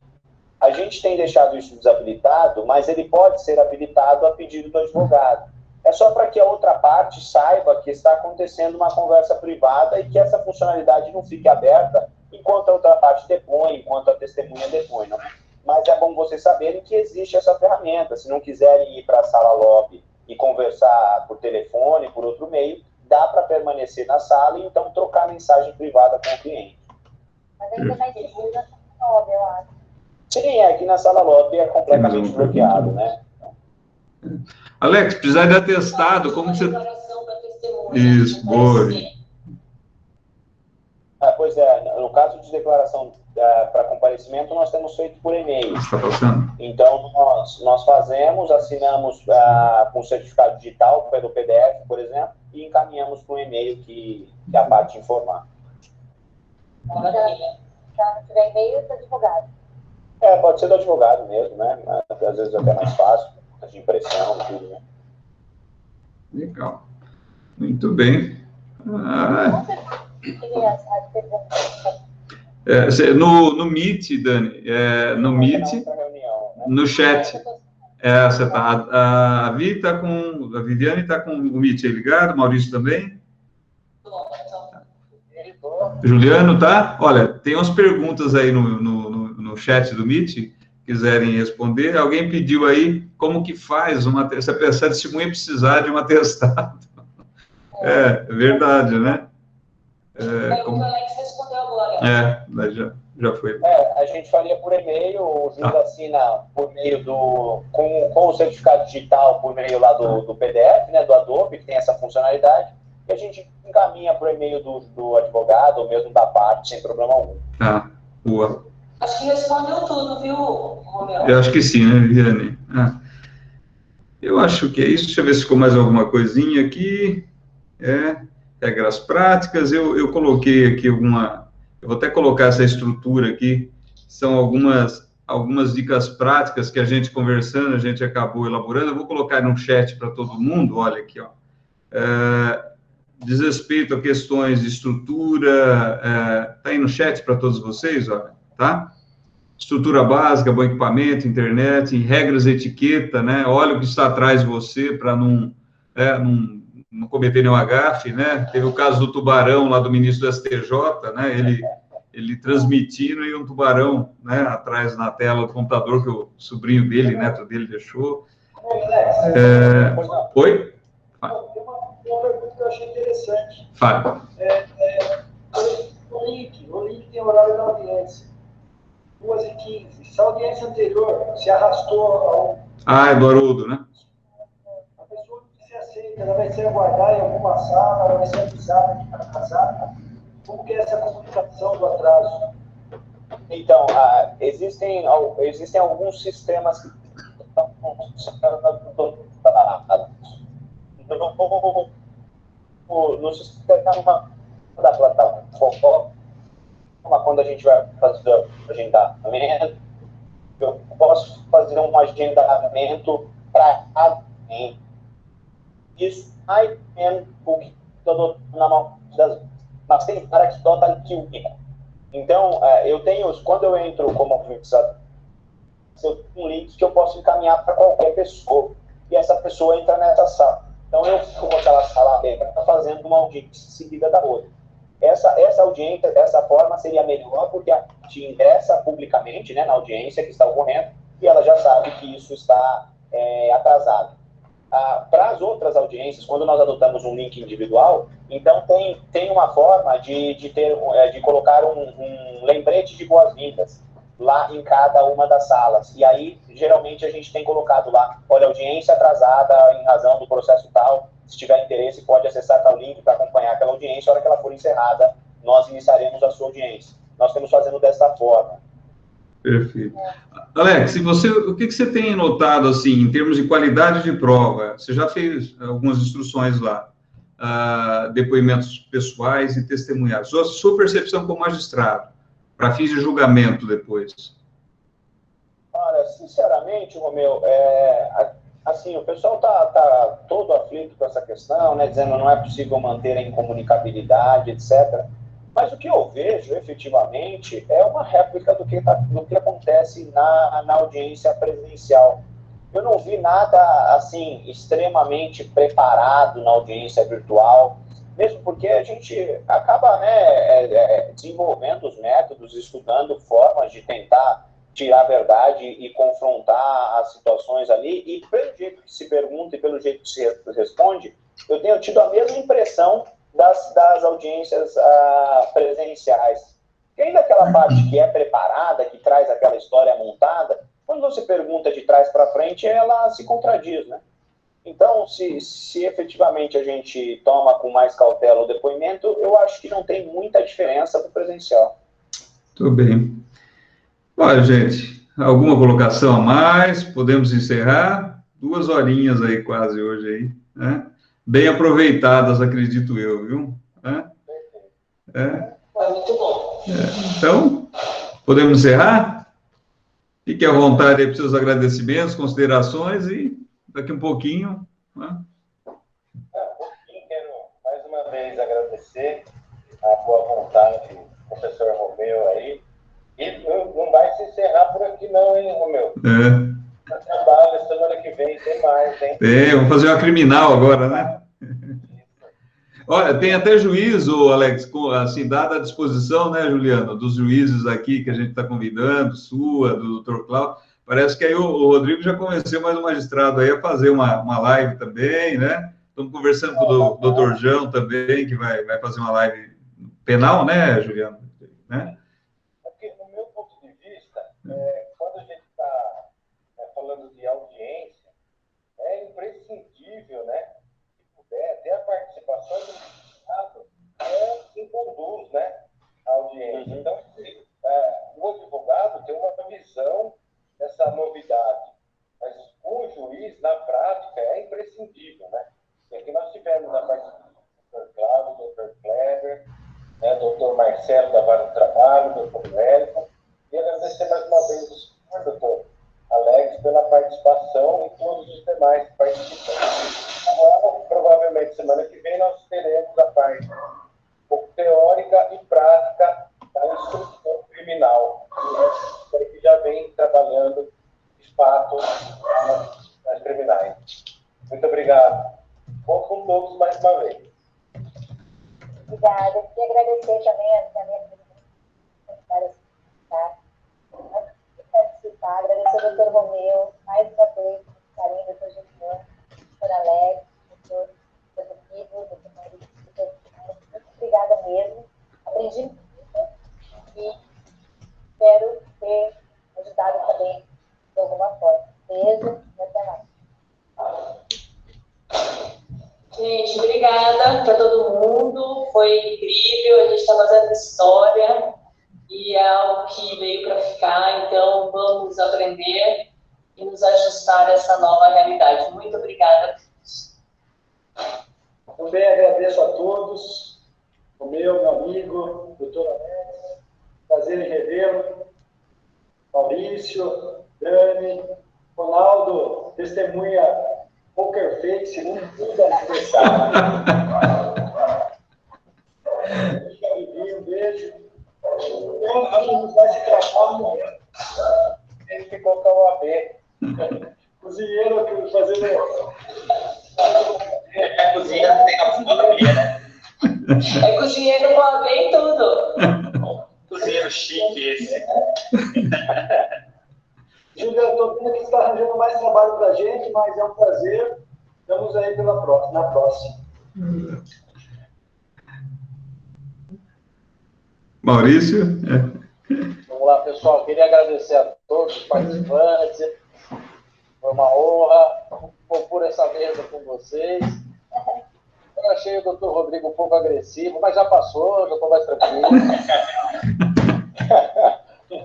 A gente tem deixado isso desabilitado, mas ele pode ser habilitado a pedido do advogado. É só para que a outra parte saiba que está acontecendo uma conversa privada e que essa funcionalidade não fique aberta enquanto a outra parte depõe, enquanto a testemunha depõe. Não? Mas é bom vocês saberem que existe essa ferramenta. Se não quiserem ir para a sala lobby e conversar por telefone, por outro meio, dá para permanecer na sala e então trocar mensagem privada com o cliente. Mas ainda vai ser na sala lobby, eu acho. Sim, aqui na sala lobby é completamente bloqueado, né? Alex, precisar de atestado, como você... Isso, boa. Pois é, no caso de declaração para comparecimento, nós temos feito por e-mail. Está passando? Então, nós fazemos, assinamos com certificado digital, pelo PDF, por exemplo, e encaminhamos para um e-mail que a parte informar. Já não tiver e-mail, do advogado. Pode ser do advogado mesmo, né? Às vezes até mais fácil, de impressão e tudo, né? Legal. Muito bem. No Meet, Dani, no Meet, no chat, você tá, a Viviane está com o Meet aí ligado, Maurício também. Juliano, tá? Olha, tem umas perguntas aí no chat do Meet, quiserem responder. Alguém pediu aí como que faz se a testemunha precisar de um atestado. É verdade, né? O Alex respondeu agora. Já foi. A gente faria por e-mail, o juiz assina por meio com o certificado digital, por meio lá do PDF, né, do Adobe, que tem essa funcionalidade, e a gente encaminha por e-mail do advogado, ou mesmo da parte, sem problema algum. Boa. Acho que respondeu tudo, viu, Romeu? Eu acho que sim, né, Viviane? Eu acho que é isso. Deixa eu ver se ficou mais alguma coisinha aqui. Regras práticas. Eu coloquei aqui eu vou até colocar essa estrutura aqui. São algumas dicas práticas que a gente conversando, a gente acabou elaborando. Eu vou colocar no chat para todo mundo. Olha aqui, ó. Diz respeito a questões de estrutura. Tá aí no chat para todos vocês, olha, tá? Estrutura básica, bom equipamento, internet, regras de etiqueta, né? Olha o que está atrás de você para não cometer nenhum agafe, né? Teve o caso do tubarão lá do ministro do STJ, né? Ele transmitindo e um tubarão, né? Atrás na tela do computador que o sobrinho dele, neto dele, deixou. Oi? Tem uma pergunta que eu achei interessante. Fale. O link tem horário da audiência. 2h15. Se a audiência anterior se arrastou é do Haroldo, né? A pessoa não se aceita, ela vai ser aguardada em alguma sala, ela vai ser avisada que está atrasada. Como que é essa comunicação do atraso? Então, existem alguns sistemas que estão no sistema da plataforma, quando a gente vai fazer o agendamento, eu posso fazer um agendamento para alguém. Isso sai tempo que estou na mão das... Mas tem cara que toca aqui. Então, quando eu entro como alfabetizador, eu tenho um link que eu posso encaminhar para qualquer pessoa, e essa pessoa entra nessa sala. Então, eu fico com aquela sala aberta, fazendo uma audiência seguida da outra. Essa audiência, dessa forma, seria melhor, porque a gente ingressa publicamente, né, na audiência que está ocorrendo, e ela já sabe que isso está atrasado. Para as outras audiências, quando nós adotamos um link individual, então tem uma forma de colocar um lembrete de boas-vindas lá em cada uma das salas. E aí, geralmente, a gente tem colocado lá, olha, audiência atrasada em razão do processo tal, se tiver interesse, pode acessar tal link para acompanhar aquela audiência. A hora que ela for encerrada, nós iniciaremos a sua audiência. Nós estamos fazendo dessa forma. Perfeito. Alex, o que você tem notado, assim, em termos de qualidade de prova? Você já fez algumas instruções lá, depoimentos pessoais e testemunhados. Sua percepção como magistrado, para fins de julgamento depois? Olha, sinceramente, Romeu, assim, o pessoal está todo aflito com essa questão, né, dizendo que não é possível manter a incomunicabilidade, etc. Mas o que eu vejo, efetivamente, é uma réplica do que acontece na audiência presencial. Eu não vi nada, assim, extremamente preparado na audiência virtual, mesmo porque a gente acaba, né, desenvolvendo os métodos, estudando formas de tentar tirar a verdade e confrontar as situações ali, e pelo jeito que se pergunta e pelo jeito que se responde, eu tenho tido a mesma impressão das audiências presenciais. E ainda aquela parte que é preparada, que traz aquela história montada, quando você pergunta de trás para frente, ela se contradiz, né? Então, se efetivamente a gente toma com mais cautela o depoimento, eu acho que não tem muita diferença para o presencial. Tudo bem. Olha, gente, alguma colocação a mais? Podemos encerrar? 2 horinhas aí quase hoje aí, né? Bem aproveitadas, acredito eu, viu? Foi muito bom. Então, podemos encerrar? Fique à vontade aí para os seus agradecimentos, considerações e daqui um pouquinho, né? Quero mais uma vez agradecer a boa vontade do professor Romeu aí. E não vai se encerrar por aqui não, hein, Romeu? Trabalho, semana que vem tem mais, hein? Vamos fazer uma criminal agora, né? Olha, tem até juiz, Alex, assim, dada a disposição, né, Juliano, dos juízes aqui que a gente está convidando, sua, do Dr. Cláudio. Parece que aí o Rodrigo já convenceu mais um magistrado aí a fazer uma live também, né? Estamos conversando com o Dr. João também, que vai fazer uma live penal, né, Juliano? Né? Porque, no meu ponto de vista, quando a gente está falando de audiência, é imprescindível, né? Se puder, ter a participação do Estado quem conduz, né, a audiência. Então, o advogado tem uma visão dessa novidade, mas o juiz, na prática, é imprescindível, né? E aqui nós tivemos a participação do Dr. Cláudio, do Dr. Kleber, né, Dr. Marcelo da Vara do Trabalho, Dr. Wellington, e agradecer mais uma vez o senhor, Dr. Alex, pela participação e todos os demais participantes. Agora, provavelmente, semana que vem, nós teremos a parte um pouco teórica e prática da instrução criminal, que já vem trabalhando os fatos nas criminais. Muito obrigado. Conto com todos mais uma vez. Obrigada. E agradecer também a minha participar. Agradecer ao Dr. Romeu, mais uma vez, carinho, Dr. Juliano, Dr. Alex, Dr. Rodrigo, Dr. Maurício, muito obrigada mesmo. Aprendi muito e espero ter ajudado também de alguma forma. Beijo e até mais. Gente, obrigada para todo mundo. Foi incrível. A gente está fazendo história e é algo que veio para ficar. Então, vamos aprender e nos ajustar a essa nova realidade. Muito obrigada. Também agradeço a todos, o meu amigo, doutor Alex, prazer em revê-lo, Maurício, Dani, Ronaldo, testemunha Poker Face, muito aniversário. Um beijo. Então, a gente vai se tratar amanhã. Ele ficou com o AB. Cozinheiro aqui fazendo. É cozinheiro que tem a fotografia, né? É cozinheiro com a bem tudo. Cozinheiro chique esse. Júlia, eu estou vendo que você está arranjando mais trabalho para a gente, mas é um prazer. Estamos aí na próxima. Maurício? Vamos lá, pessoal. Queria agradecer a todos os participantes. Foi uma honra compor essa mesa com vocês. Eu achei o doutor Rodrigo um pouco agressivo, mas já passou, já estou mais tranquilo.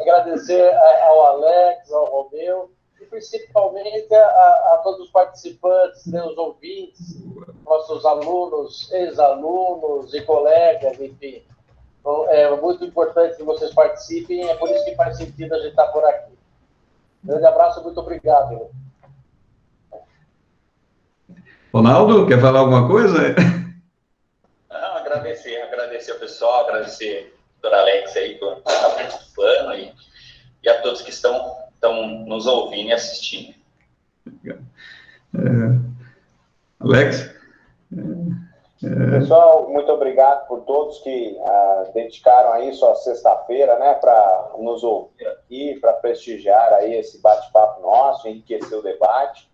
Agradecer ao Alex, ao Romeu, e principalmente a todos os participantes, né, os ouvintes, nossos alunos, ex-alunos e colegas, enfim. Então, é muito importante que vocês participem, é por isso que faz sentido a gente estar por aqui. Grande abraço, muito obrigado. Ronaldo, quer falar alguma coisa? Não, agradecer ao pessoal, agradecer ao Dr. Alex aí por estar participando e a todos que estão nos ouvindo e assistindo. Alex? Pessoal, muito obrigado por todos que dedicaram aí sua sexta-feira, né, para nos ouvir aqui, para prestigiar aí esse bate-papo nosso, enriquecer o debate.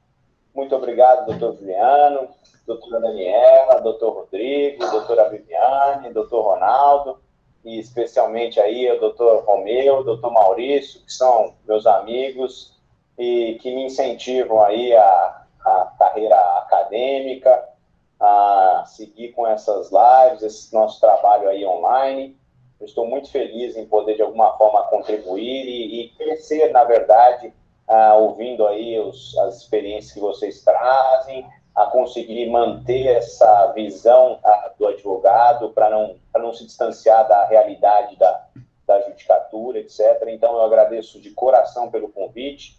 Muito obrigado, doutor Juliano, doutora Daniela, doutor Rodrigo, doutora Viviane, doutor Ronaldo, e especialmente aí o doutor Romeu, doutor Maurício, que são meus amigos e que me incentivam aí a carreira acadêmica acadêmica, a seguir com essas lives, esse nosso trabalho aí online. Eu estou muito feliz em poder, de alguma forma, contribuir e crescer, na verdade, ouvindo aí as experiências que vocês trazem, a conseguir manter essa visão do advogado para não se distanciar da realidade da judicatura, etc. Então, eu agradeço de coração pelo convite,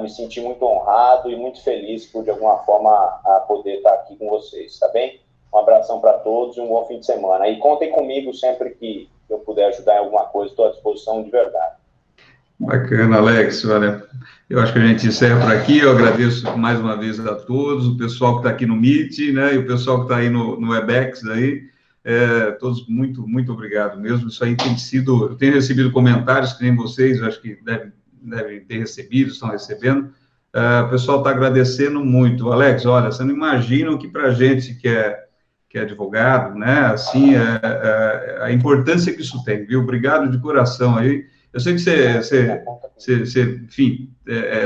me senti muito honrado e muito feliz por, de alguma forma, poder estar aqui com vocês, tá bem? Um abração para todos e um bom fim de semana. E contem comigo sempre que eu puder ajudar em alguma coisa, estou à disposição de verdade. Bacana, Alex, olha, eu acho que a gente encerra por aqui, eu agradeço mais uma vez a todos, o pessoal que está aqui no Meet, né, e o pessoal que está aí no Webex, aí, todos muito, muito obrigado mesmo, isso aí tem sido, eu tenho recebido comentários que nem vocês, eu acho que devem ter recebido, estão recebendo, o pessoal está agradecendo muito. Alex, olha, você não imagina o que para a gente que é advogado, né, assim, a importância que isso tem, viu, obrigado de coração aí. Eu sei que você enfim,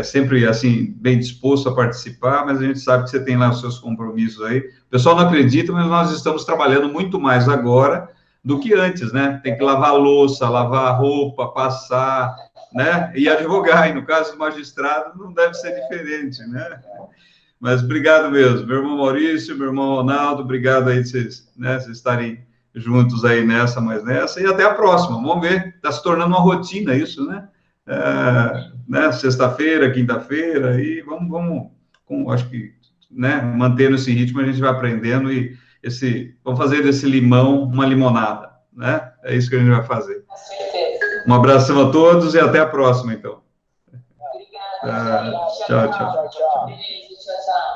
sempre, assim, bem disposto a participar, mas a gente sabe que você tem lá os seus compromissos aí. O pessoal não acredita, mas nós estamos trabalhando muito mais agora do que antes, né? Tem que lavar a louça, lavar a roupa, passar, né? E advogar, e no caso do magistrado não deve ser diferente, né? Mas obrigado mesmo. Meu irmão Maurício, meu irmão Ronaldo, obrigado aí de vocês, né, vocês estarem juntos aí nessa, e até a próxima, vamos ver, está se tornando uma rotina isso, né, né? Sexta-feira, quinta-feira, e vamos acho que, né, mantendo esse ritmo, a gente vai aprendendo e vamos fazer desse limão uma limonada, né, é isso que a gente vai fazer. Com certeza. Um abração a todos e até a próxima, então. Obrigada. Tchau, tchau. Beijo, tchau, tchau.